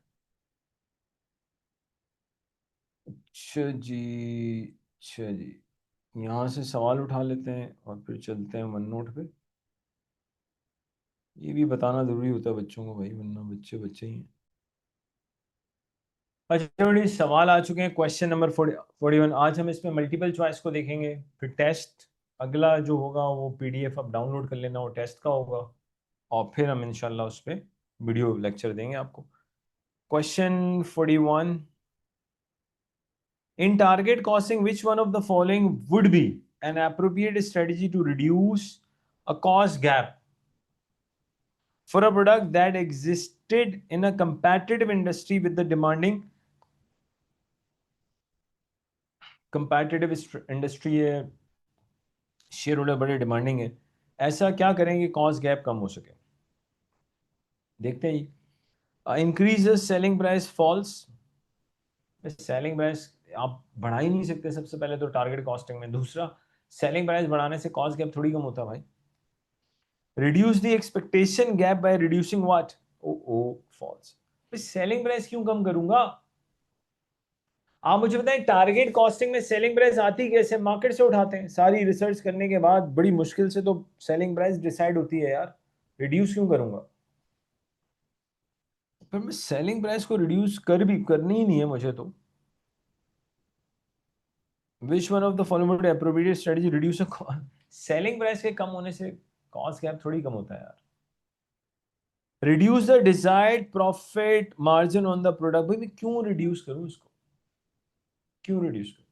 अच्छा जी, अच्छा जी, यहाँ से सवाल उठा लेते हैं और फिर चलते हैं वन नोट पे। ये भी बताना जरूरी होता है बच्चों को भाई, वरना बच्चे बच्चे ही हैं। अच्छा बड़ी सवाल आ चुके हैं, क्वेश्चन नंबर 41। आज हम इसमें मल्टीपल चॉइस को देखेंगे, फिर टेस्ट। अगला जो होगा वो पीडीएफ आप डाउनलोड कर लेना, वो टेस्ट का होगा। और फिर हम इंशाल्लाह उस पर वीडियो लेक्चर देंगे आपको। Question 41, in target costing which one of the following would be an appropriate strategy to reduce a cost gap for a product that existed in a competitive industry with the demanding competitive industry है, शेयर होल्डर बड़े डिमांडिंग है। ऐसा क्या करेंगे कॉस्ट गैप कम हो सके? देखते हैं जी। Increase selling price falls. Selling price आप बढ़ा ही नहीं सकते सबसे पहले तो टारगेट कॉस्टिंग में। दूसरा, सेलिंग प्राइस बढ़ाने से कॉस्ट गैप थोड़ी कम होता भाई। Reduce the expectation gap by reducing what, oh oh false. Selling price क्यों कम करूंगा? आप मुझे बताएं, टारगेट कॉस्टिंग में सेलिंग प्राइस आती कैसे? मार्केट से उठाते हैं, सारी रिसर्च करने के बाद बड़ी मुश्किल से तो सेलिंग प्राइस डिसाइड होती है यार। रिड्यूस क्यों करूंगा? पर मैं सेलिंग प्राइस को रिड्यूस कर भी करनी ही नहीं है मुझे तो। विच one of the following appropriate strategy reduce selling price के कम होने से कॉस्ट गैप थोड़ी कम होता है यार। Reduce the desired profit margin on the product. भाई मैं क्यों रिड्यूस करूं इसको? क्यों रिड्यूस करूं?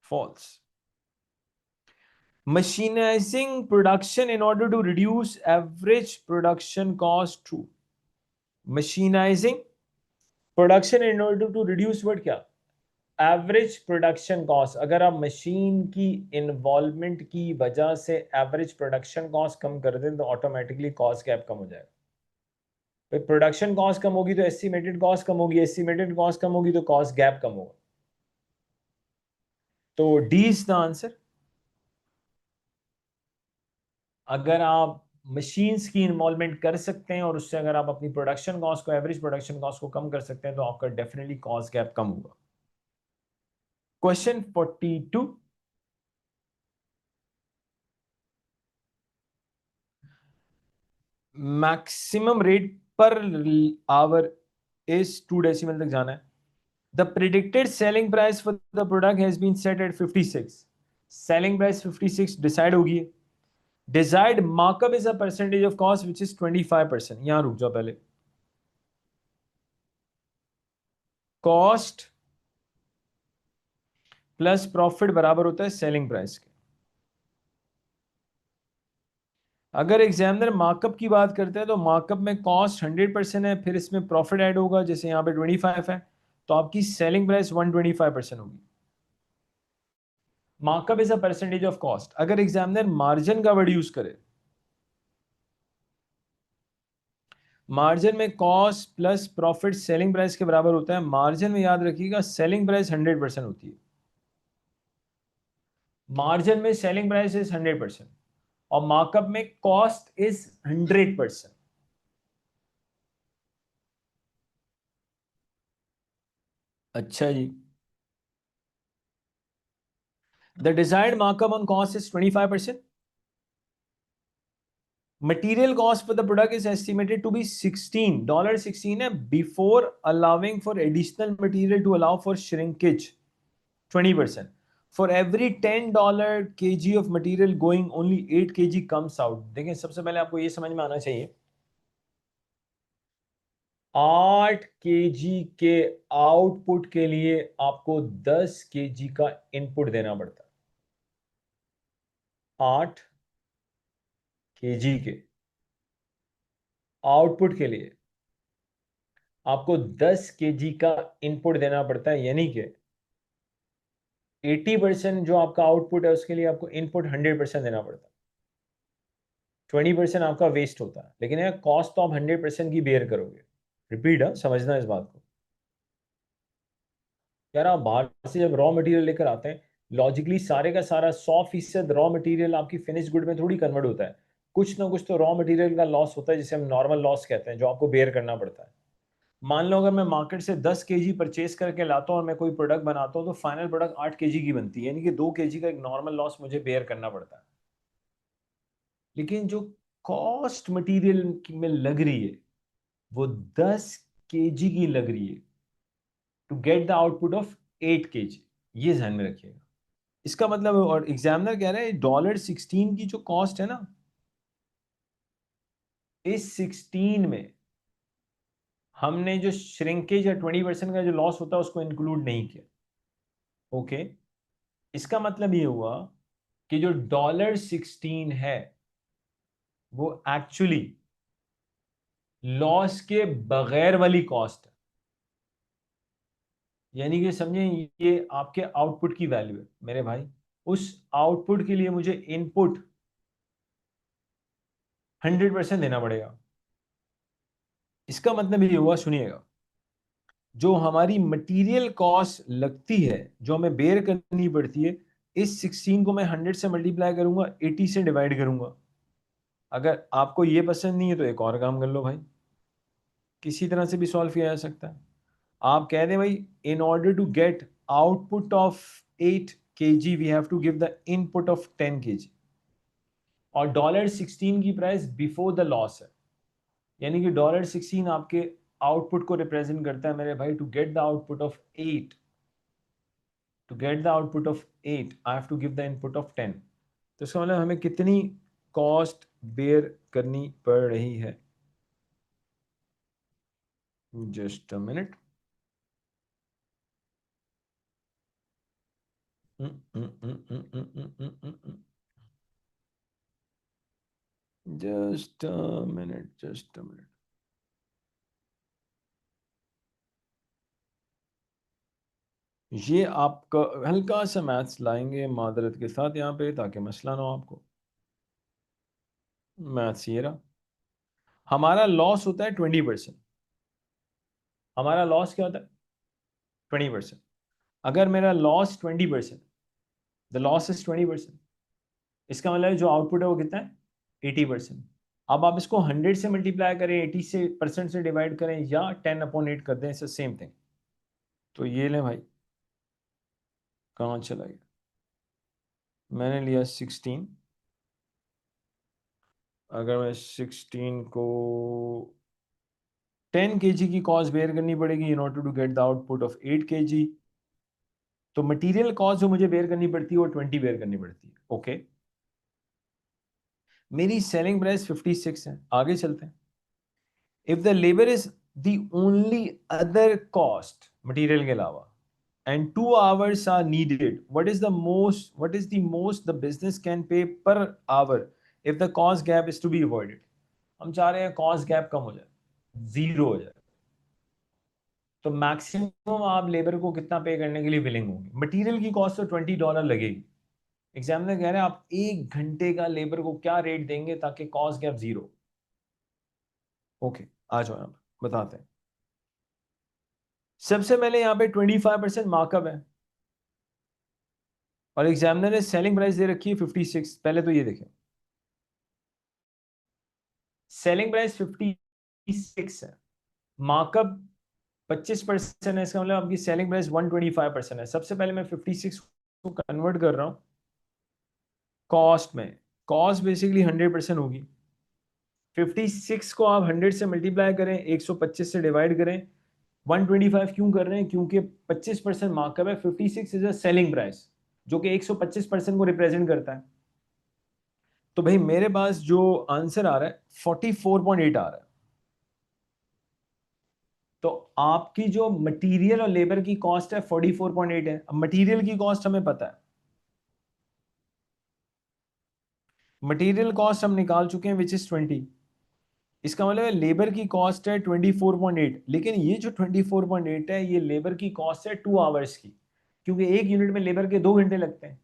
False. Machinizing production in order to reduce average production cost, true. Machinizing production in order to reduce what, क्या? Average production cost. अगर आप मशीन की इन्वॉल्वमेंट की वजह से एवरेज प्रोडक्शन कॉस्ट कम कर दें तो ऑटोमेटिकली कॉस्ट गैप कम हो जाएगा। तो प्रोडक्शन कॉस्ट कम होगी तो एस्टिमेटेड कॉस्ट कम होगी, एस्टिमेटेड कॉस्ट कम होगी तो कॉस्ट गैप कम होगा। तो डी इज द आंसर। अगर आप मशीन्स की इन्वॉल्वमेंट कर सकते हैं और उससे अगर आप अपनी प्रोडक्शन कॉस्ट को, एवरेज प्रोडक्शन कॉस्ट को कम कर सकते हैं तो आपका डेफिनेटली कॉस्ट गैप कम होगा। Question 42, maximum rate per hour is 2 decimal तक जाना है। The predicted selling price for the product has been set at 56। Selling price 56 decide होगी। Desired markup is a percentage of cost which is 25%। यहां रुक जाओ पहले। कॉस्ट प्लस प्रॉफिट बराबर होता है सेलिंग प्राइस के। अगर एग्जामिनर मार्कअप की बात करते हैं तो मार्कअप में कॉस्ट 100% है, फिर इसमें प्रॉफिट ऐड होगा, जैसे यहाँ पे 25 है, तो आपकी सेलिंग प्राइस 125% होगी। Markup is a percentage of cost. अगर एग्जामिनर मार्जिन का वर्ड यूज करे, मार्जिन में cost plus profit selling price के बराबर होता है। मार्जिन में याद रखिएगा सेलिंग प्राइस 100% होती है। मार्जिन में सेलिंग प्राइस इज 100% और मार्कअप में कॉस्ट इज 100%। अच्छा जी। The desired markup on cost is 25%। Material cost for the product is estimated to be $16 है before allowing for additional material to allow for shrinkage 20%. For every $10 kg of material going, only 8 kg comes out। देखें, सबसे पहले आपको ये समझ में आना चाहिए, 8 केजी के आउटपुट के लिए आपको 10 केजी का इनपुट देना पड़ता है। 8 केजी के आउटपुट के लिए आपको 10 केजी का इनपुट देना पड़ता है, यानी कि 80% जो आपका आउटपुट है उसके लिए आपको इनपुट 100% देना पड़ता है। 20% आपका वेस्ट होता है, लेकिन यार कॉस्ट तो आप 100% की बेयर करोगे। रिपीट है, समझना इस बात को। यार आप बाहर से जब रॉ मटेरियल लेकर आते हैं, लॉजिकली सारे का सारा 100% रॉ मटेरियल आपकी फिनिश गुड में थोड़ी कन्वर्ट होता है। कुछ ना कुछ तो रॉ मटेरियल का लॉस होता है, जिसे हम नॉर्मल लॉस कहते हैं, जो आपको बेयर करना पड़ता है। मान लो अगर मैं मार्केट से 10 केजी परचेज करके लाता हूँ और मैं कोई प्रोडक्ट बनाता हूँ, तो फाइनल प्रोडक्ट 8 केजी की बनती है, यानी कि 2 केजी का एक नॉर्मल लॉस मुझे बेयर करना पड़ता है। लेकिन जो कॉस्ट मटेरियल में लग रही है वो 10 केजी की लग रही है, to get the output of 8 kg. ये ध्यान में रखिएगा। इसका मतलब, और एग्जामिनर कह रहा है $16 की जो कॉस्ट है ना, इस 16 में हमने जो श्रिंकेज या 20% का जो लॉस होता है उसको इंक्लूड नहीं किया। ओके, इसका मतलब ये हुआ कि जो $16 है वो एक्चुअली लॉस के बगैर वाली कॉस्ट है। यानी कि समझे, ये आपके आउटपुट की वैल्यू है मेरे भाई। उस आउटपुट के लिए मुझे इनपुट 100% देना पड़ेगा। इसका मतलब ये हुआ, सुनिएगा, जो हमारी मटेरियल कॉस्ट लगती है, जो हमें बेयर करनी पड़ती है, इस 16 को मैं 100 से मल्टीप्लाई करूंगा, 80 से डिवाइड करूंगा। अगर आपको ये पसंद नहीं है तो एक और काम कर लो भाई, किसी तरह से भी सॉल्व किया जा सकता है। आप कह दें भाई, in order to get output of 8 kg we have to give the input of 10 kg. और $16 की प्राइस बिफोर द लॉस है, यानी कि $16 आपके आउटपुट को रिप्रेजेंट करता है मेरे भाई। To get the output of 8, to get the output of 8 I have to give the input of 10। तो इसका मतलब हमें कितनी कॉस्ट बेयर करनी पड़ रही है। Just a minute. Just a minute, just a minute. ये आपका हल्का सा मैथ्स लाएंगे मादरत के साथ यहाँ पे, ताकि मसला ना हो आपको। मैथ्स ये रहा। हमारा लॉस होता है 20%। हमारा लॉस क्या होता है? 20%। अगर मेरा लॉस 20%, द लॉस इज 20%, इसका मतलब है जो आउटपुट है वो कितना है? 80%। अब आप इसको 100 से मल्टीप्लाई करें, 80 से परसेंट से डिवाइड करें, या 10/8 कर दें, इट्स सेम थिंग। तो ये लें भाई, कहाँ चला गया? मैंने लिया 16। अगर मैं 16 को 10 केजी की कॉस्ट बेयर करनी पड़ेगी in order to get the output of 8 kg, तो मटेरियल कॉस्ट जो मुझे बेयर करनी पड़ती है वो 20 बेयर करनी पड़ती है। ओके, मेरी सेलिंग प्राइस 56 है, आगे चलते हैं। If the labour is the only other cost material के अलावा and 2 hours are needed, what is the most the business can pay per hour if the cost gap is to be avoided? हम चाह रहे हैं कॉस्ट गैप कम हो जाए, जीरो हो जाए। तो मैक्सिमम आप लेबर को कितना पे करने के लिए विलिंग होंगे? मटेरियल की कॉस्ट तो $20 लगेगी। एग्जामिनर कह रहे हैं आप 1 घंटे का लेबर को क्या रेट देंगे ताकि कॉस्ट गैप जीरो? ओके, आ जाओ यहाँ पर बताते हैं। सबसे पहले यहाँ पे 25% मार्कअप है और एग्जामिनर ने सेलिंग प्राइस दे रखी है 56। पहले तो ये देखें, सेलिंग प्राइस 56 है, मार्कअप 25% है, इसका मतलब आपकी सेलिंग प्राइस 125% है। सबसे पहले मैं 56 को कन्वर्ट कर रहा हूं कॉस्ट में। कॉस्ट बेसिकली 100% होगी। 56 को आप 100 से मल्टीप्लाई करें, 125 से डिवाइड करें। 125 क्यों कर रहे हैं? क्योंकि 25% मार्कअप है। 56 इज अ सेलिंग प्राइस जो कि 125% को रिप्रेजेंट करता है। तो भाई मेरे पास जो आंसर आ रहा है 44.8 आ रहा है। तो आपकी जो मटेरियल और लेबर की कॉस्ट है 44.8 है। अब मटेरियल की कॉस्ट हमें पता है, मटेरियल कॉस्ट हम निकाल चुके हैं विच इज 20। इसका मतलब है लेबर की कॉस्ट है 24.8, लेकिन ये जो 24.8 है ये लेबर की कॉस्ट है 2 आवर्स की, क्योंकि एक यूनिट में लेबर के 2 घंटे लगते हैं।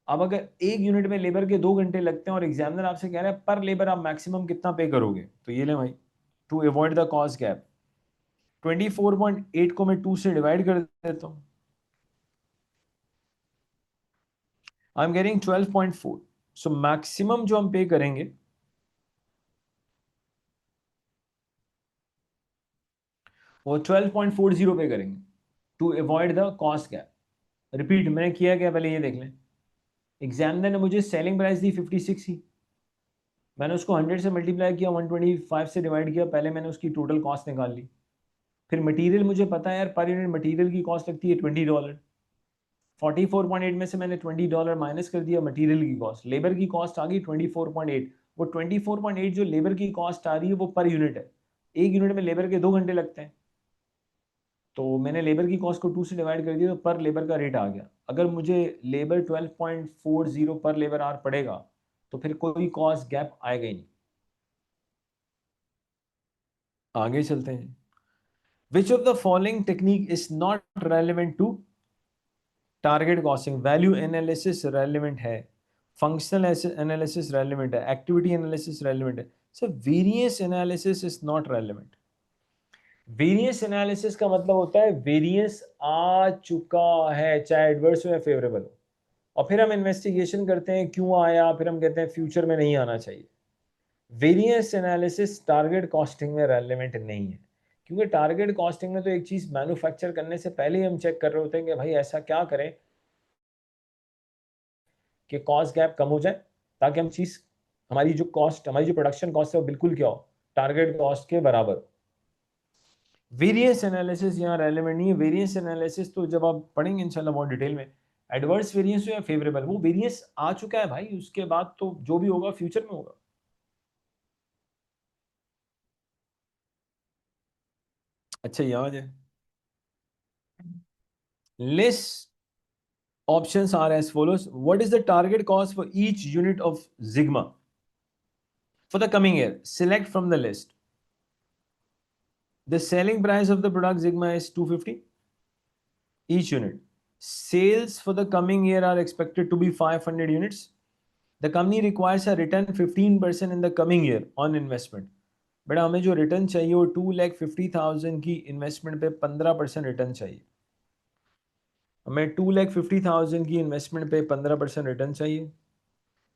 अब अगर एक यूनिट में लेबर के 2 घंटे लगते हैं और एग्जामिनर आपसे कह रहा है पर लेबर आप मैक्सिमम कितना पे करोगे, तो ये ले भाई, to avoid the cost gap 24.8 को मैं 2 से डिवाइड कर देता हूं, I am getting 12.4। So maximum जो हम पे करेंगे वो 12.40 पे करेंगे to avoid the cost gap. Repeat मैंने किया क्या, पहले ये देख लें। एग्जामिनर ने मुझे सेलिंग प्राइस दी 56 ही, मैंने उसको 100 से मल्टीप्लाई किया, 125 से डिवाइड किया, पहले मैंने उसकी टोटल कॉस्ट निकाल ली। फिर मटेरियल मुझे पता है यार पर यूनिट मटेरियल की कॉस्ट लगती है $20। 44.8 में से मैंने $20 माइनस कर दिया मटेरियल की कॉस्ट, लेबर की कॉस्ट आ गई 24.8। वो 24.8 जो लेबर की कॉस्ट आ रही है वो पर यूनिट है। एक यूनिट में लेबर के 2 घंटे लगते हैं, तो मैंने लेबर की कॉस्ट को 2 से डिवाइड कर दिया तो पर लेबर का रेट आ गया। अगर मुझे लेबर 12.40 पर लेबर आवर पड़ेगा तो फिर कोई कॉस्ट गैप आएगा ही नहीं। आगे चलते हैं। Which of the following technique is not relevant to target costing? Value analysis relevant है, फंक्शनल एनालिसिस रेलिवेंट है, एक्टिविटी एनालिसिस रेलिवेंट है, sir variance analysis is not relevant. Variance analysis का मतलब होता है वेरिएंस आ चुका है, चाहे एडवर्स हो या फेवरेबल हो, और फिर हम इन्वेस्टिगेशन करते हैं क्यों आया, फिर हम कहते हैं फ्यूचर में नहीं आना चाहिए। वेरिएंस एनालिसिस टारगेट कॉस्टिंग में रेलेवेंट नहीं है, क्योंकि टारगेट कॉस्टिंग में तो एक चीज मैन्युफैक्चर करने से पहले ही हम चेक कर रहे होते हैं कि भाई ऐसा क्या करें कि कॉस्ट गैप कम हो जाए, ताकि हम चीज हमारी जो कॉस्ट, हमारी जो प्रोडक्शन कॉस्ट है वो बिल्कुल क्या हो, टारगेट कॉस्ट के बराबर हो। वेरिएंस एनालिसिस यहाँ रेलेवेंट नहीं है। वेरिएंस एनालिसिस तो जब आप पढ़ेंगे इंशाल्लाह बहुत डिटेल में, एडवर्स वेरिएंस हो या फेवरेबल, वो वेरिएंस आ चुका है भाई, उसके बाद तो जो भी होगा फ्यूचर में होगा। अच्छा यहाँ जाए, list options are as follows. What is the target cost for each unit of Sigma for the coming year? Select from the list. The selling price of the product Sigma is 250 each unit. Sales for the coming year are expected to be 500 units. The company requires a return 15% in the coming year on investment. बेटा हमें जो रिटर्न चाहिए वो 2,50,000 की इन्वेस्टमेंट पे 15% रिटर्न चाहिए। हमें 2,50,000 की इन्वेस्टमेंट पे 15% रिटर्न चाहिए,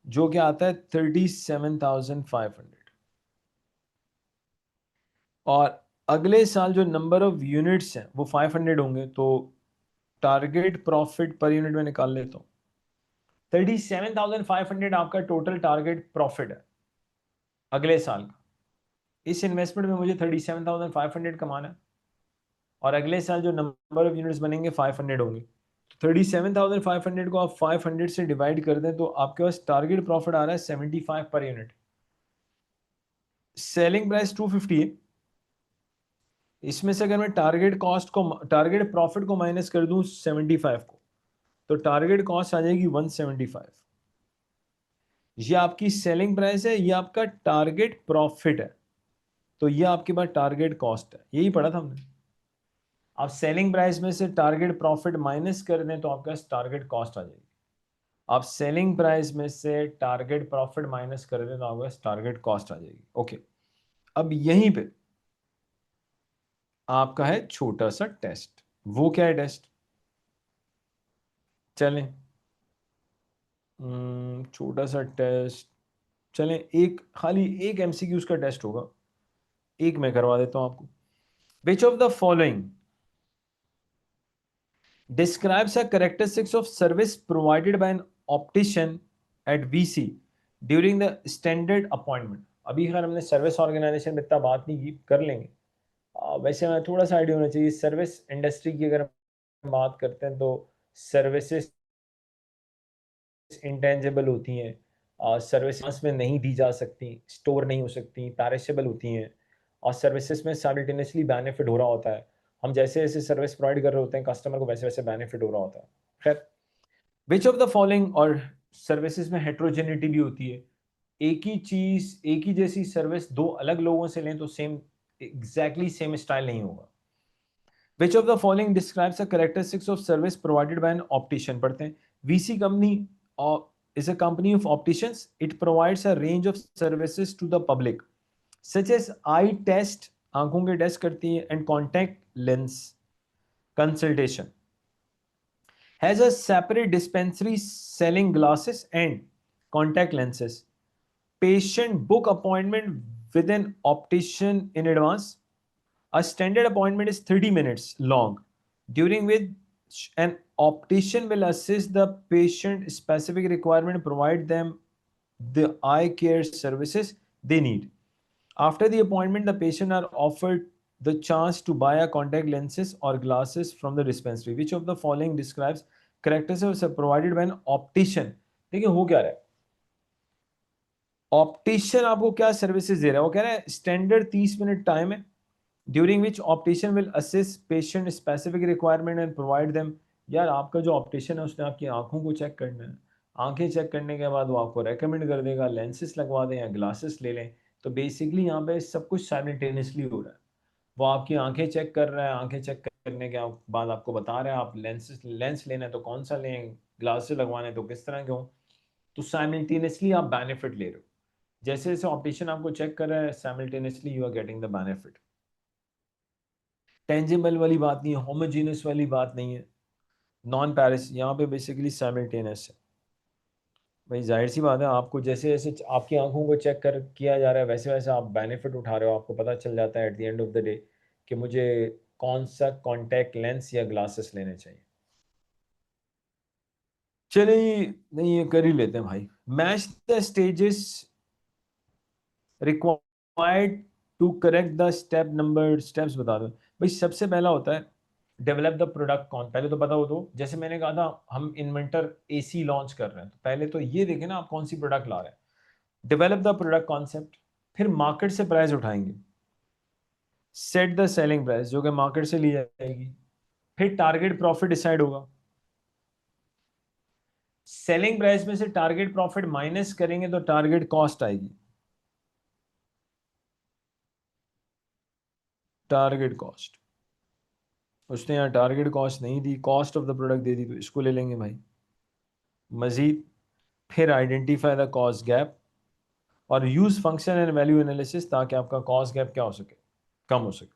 जो क्या आता है 37,500। और अगले साल जो नंबर ऑफ यूनिट्स हैं वो 500 होंगे, तो टारगेट प्रॉफिट पर यूनिट में निकाल लेता हूँ। 37,500 आपका टोटल टारगेट प्रॉफिट है अगले साल का। इस इन्वेस्टमेंट में मुझे 37,500 कमाना है और अगले साल जो नंबर ऑफ यूनिट्स बनेंगे 500 होंगे, 37,500 को आप 500 से डिवाइड कर दें तो आपके पास टारगेट प्रॉफिट आ रहा है 75 पर यूनिट। सेलिंग प्राइस 250 है। इसमें से अगर मैं टारगेट प्रॉफिट को माइनस कर दूं 75 को, तो टारगेट कॉस्ट आ जाएगी 175। ये आपकी सेलिंग प्राइस है, ये आपका टारगेट प्रॉफिट है, तो ये आपके पास टारगेट कॉस्ट है। यही पढ़ा था हमने। आप सेलिंग प्राइस में से टारगेट प्रॉफिट माइनस कर दें तो आपके पास टारगेट कॉस्ट आ जाएगी। आप सेलिंग प्राइस में से टारगेट प्रॉफिट माइनस कर दें तो आपके पास टारगेट कॉस्ट आ जाएगी। ओके, अब यहीं पे आपका है छोटा सा टेस्ट। वो क्या है टेस्ट? चलें, छोटा सा टेस्ट। चलें, एक खाली एक एमसीक्यूज का टेस्ट होगा, एक मैं करवा देता हूं आपको। विच of the following describes a characteristics of service provided by an optician at VC during the standard appointment? अभी खैर हमने सर्विस ऑर्गेनाइजेशन में इतना बात नहीं की, कर लेंगे। वैसे हमें थोड़ा सा आइडिया होना चाहिए सर्विस इंडस्ट्री की। अगर हम बात करते हैं तो सर्विसेज इंटेंजिबल होती हैं, सर्विसेज में नहीं दी जा सकती, स्टोर नहीं हो सकती, पैरिशेबल होती हैं, और सर्विसेज में साइमल्टेनियसली बेनिफिट हो रहा होता है। हम जैसे जैसे सर्विस प्रोवाइड कर रहे होते हैं कस्टमर को, वैसे वैसे बेनिफिट हो रहा होता है। खैर, विच ऑफ द फॉलोइंग, और सर्विसेज में हेट्रोजेनिटी भी होती है। एक ही चीज, एक ही जैसी सर्विस दो अलग लोगों से लें तो सेम एग्जैक्टली सेम स्टाइल नहीं होगा। Which of the following describes the characteristics of service provided by an optician? पढ़ते हैं। VC company is a company of opticians. It provides a range of services to the public such as eye test, आंखों के टेस्ट करती है, and contact lens consultation. Has a separate dispensary selling glasses and contact lenses. Patient book appointment with an optician in advance. A standard appointment is 30 minutes long, during which an optician will assess the patient specific requirement, provide them the eye care services they need. After the appointment, the patient are offered the chance to buy a contact lenses or glasses from the dispensary. Which of the following describes characteristics provided by an optician? देखिए हो क्या रहा है, ऑप्टिशियन आपको क्या सर्विसेज दे रहा है? वो कह रहा है स्टैंडर्ड 30 मिनट टाइम है, during which optician will assist patient specific requirement and provide them. यार आपका जो ऑप्टिशियन है उसने आपकी आंखों को चेक करना है, आंखें चेक करने के बाद वो आपको रेकमेंड कर देगा लेंसेज लगवा दें या ग्लासेस ले लें। तो बेसिकली यहाँ पे सब कुछ साइमल्टेनियसली हो रहा है। वो आपकी आंखें चेक कर रहा है, आंखें चेक करने के बाद आपको बता रहा है आप लेंस लेना है तो कौन सा लें, ग्लासेस लगवाने तो किस तरह के हों। तो साइमल्टेनियसली आप बेनिफिट ले रहे हो। जैसे जैसे ऑप्टिशियन आपको चेक कर रहा है, simultaneously you are getting the benefit. Tangible वाली बात नहीं है, होमोजीनियस वाली बात नहीं है, नॉन पैरिस, यहाँ पे बेसिकली साइमल्टेनियस है। भाई जाहिर सी बात है, आपको जैसे जैसे आपकी आंखों को चेक कर किया जा रहा है वैसे वैसे आप बेनिफिट उठा रहे हो। आपको पता चल जाता है at the end of the day कि मुझे कौन सा कॉन्टैक्ट लेंस या ग्लासेस लेने चाहिए। चलिए, नहीं ये कर ही लेते हैं भाई। Match the stages required to correct the steps बता दो। भाई सबसे पहला होता है डेवलप द प्रोडक्ट। कौन पहले तो पता हो, तो जैसे मैंने कहा था हम इन्वेंटर एसी लॉन्च कर रहे हैं, तो पहले तो ये देखें ना आप कौन सी प्रोडक्ट ला रहे हैं। डेवलप द प्रोडक्ट कॉन्सेप्ट, फिर मार्केट से प्राइस उठाएंगे, सेट द सेलिंग प्राइस जो कि मार्केट से ली जाएगी, फिर टारगेट प्रॉफिट डिसाइड होगा। सेलिंग प्राइस में से टारगेट प्रॉफिट माइनस करेंगे तो टारगेट कॉस्ट आएगी, टारगेट कॉस्ट। उसने यहाँ टारगेट कॉस्ट नहीं दी, कॉस्ट ऑफ द प्रोडक्ट दे दी, तो इसको ले लेंगे भाई। मजीद फिर आइडेंटिफाई द कॉस्ट गैप और use function and value analysis ताकि आपका कॉस्ट गैप क्या हो सके, कम हो सके।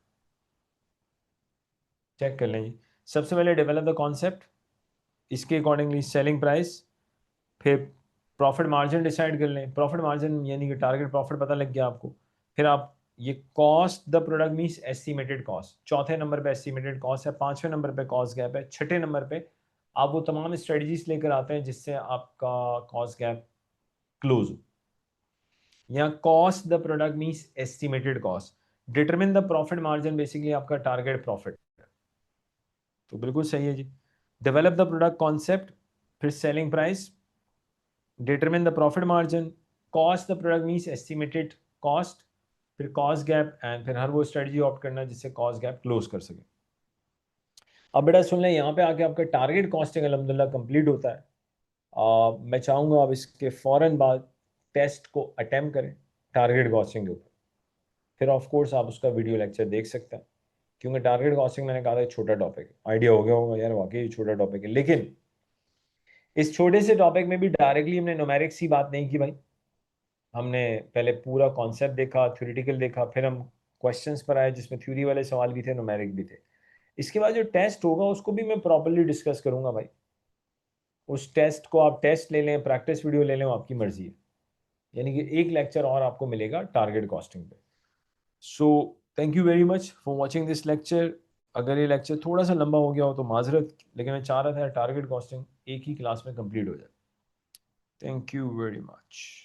चेक कर लें जी। सबसे पहले डेवलप द कॉन्सेप्ट, इसके अकॉर्डिंगली सेलिंग प्राइस, फिर प्रॉफिट मार्जिन डिसाइड कर लें। प्रॉफिट मार्जिन यानी कि टारगेट प्रॉफिट पता लग गया आपको। फिर आप ये cost the product means estimated cost, चौथे नंबर पे एस्टिमेटेड कॉस्ट है, पांचवें नंबर पे कॉस्ट गैप है, छठे नंबर पे आप वो तमाम स्ट्रेटजीज लेकर आते हैं जिससे आपका कॉस्ट गैप क्लोज हो। यहाँ cost the product means estimated cost, determine the profit margin basically आपका टारगेट प्रॉफिट। तो बिल्कुल सही है जी। डेवलप द प्रोडक्ट कॉन्सेप्ट, फिर selling price, determine the profit margin, cost the product means estimated cost, फिर कॉस्ट गैप, एंड फिर हर वो स्ट्रेटजी ऑप्ट करना जिससे कॉस्ट गैप क्लोज कर सके। अब बेटा सुन लें, यहाँ पे आके आपका टारगेट कॉस्टिंग अल्हम्दुलिल्लाह कंप्लीट होता है। मैं चाहूँगा आप इसके फ़ौरन बाद टेस्ट को अटेम्प्ट करें टारगेट कॉस्टिंग के ऊपर, फिर ऑफ कोर्स आप उसका वीडियो लेक्चर देख सकते हैं, क्योंकि टारगेट कॉस्टिंग मैंने कहा था छोटा टॉपिक है। आइडिया हो गया होगा यार वाकई छोटा टॉपिक है, लेकिन इस छोटे से टॉपिक में भी डायरेक्टली हमने न्यूमेरिक्स की बात नहीं की भाई। हमने पहले पूरा कॉन्सेप्ट देखा, थ्योरेटिकल देखा, फिर हम क्वेश्चंस पर आए जिसमें थ्योरी वाले सवाल भी थे, न्यूमेरिक भी थे। इसके बाद जो टेस्ट होगा उसको भी मैं प्रॉपर्ली डिस्कस करूंगा भाई। उस टेस्ट को आप टेस्ट ले लें, प्रैक्टिस वीडियो ले लें, वो आपकी मर्जी है। यानी कि एक लेक्चर और आपको मिलेगा टारगेट कॉस्टिंग पे। So thank you very much for watching this lecture. अगर ये लेक्चर थोड़ा सा लंबा हो गया हो तो माजरत, लेकिन मैं चाह रहा था टारगेट कॉस्टिंग एक ही क्लास में कंप्लीट हो जाए। Thank you very much.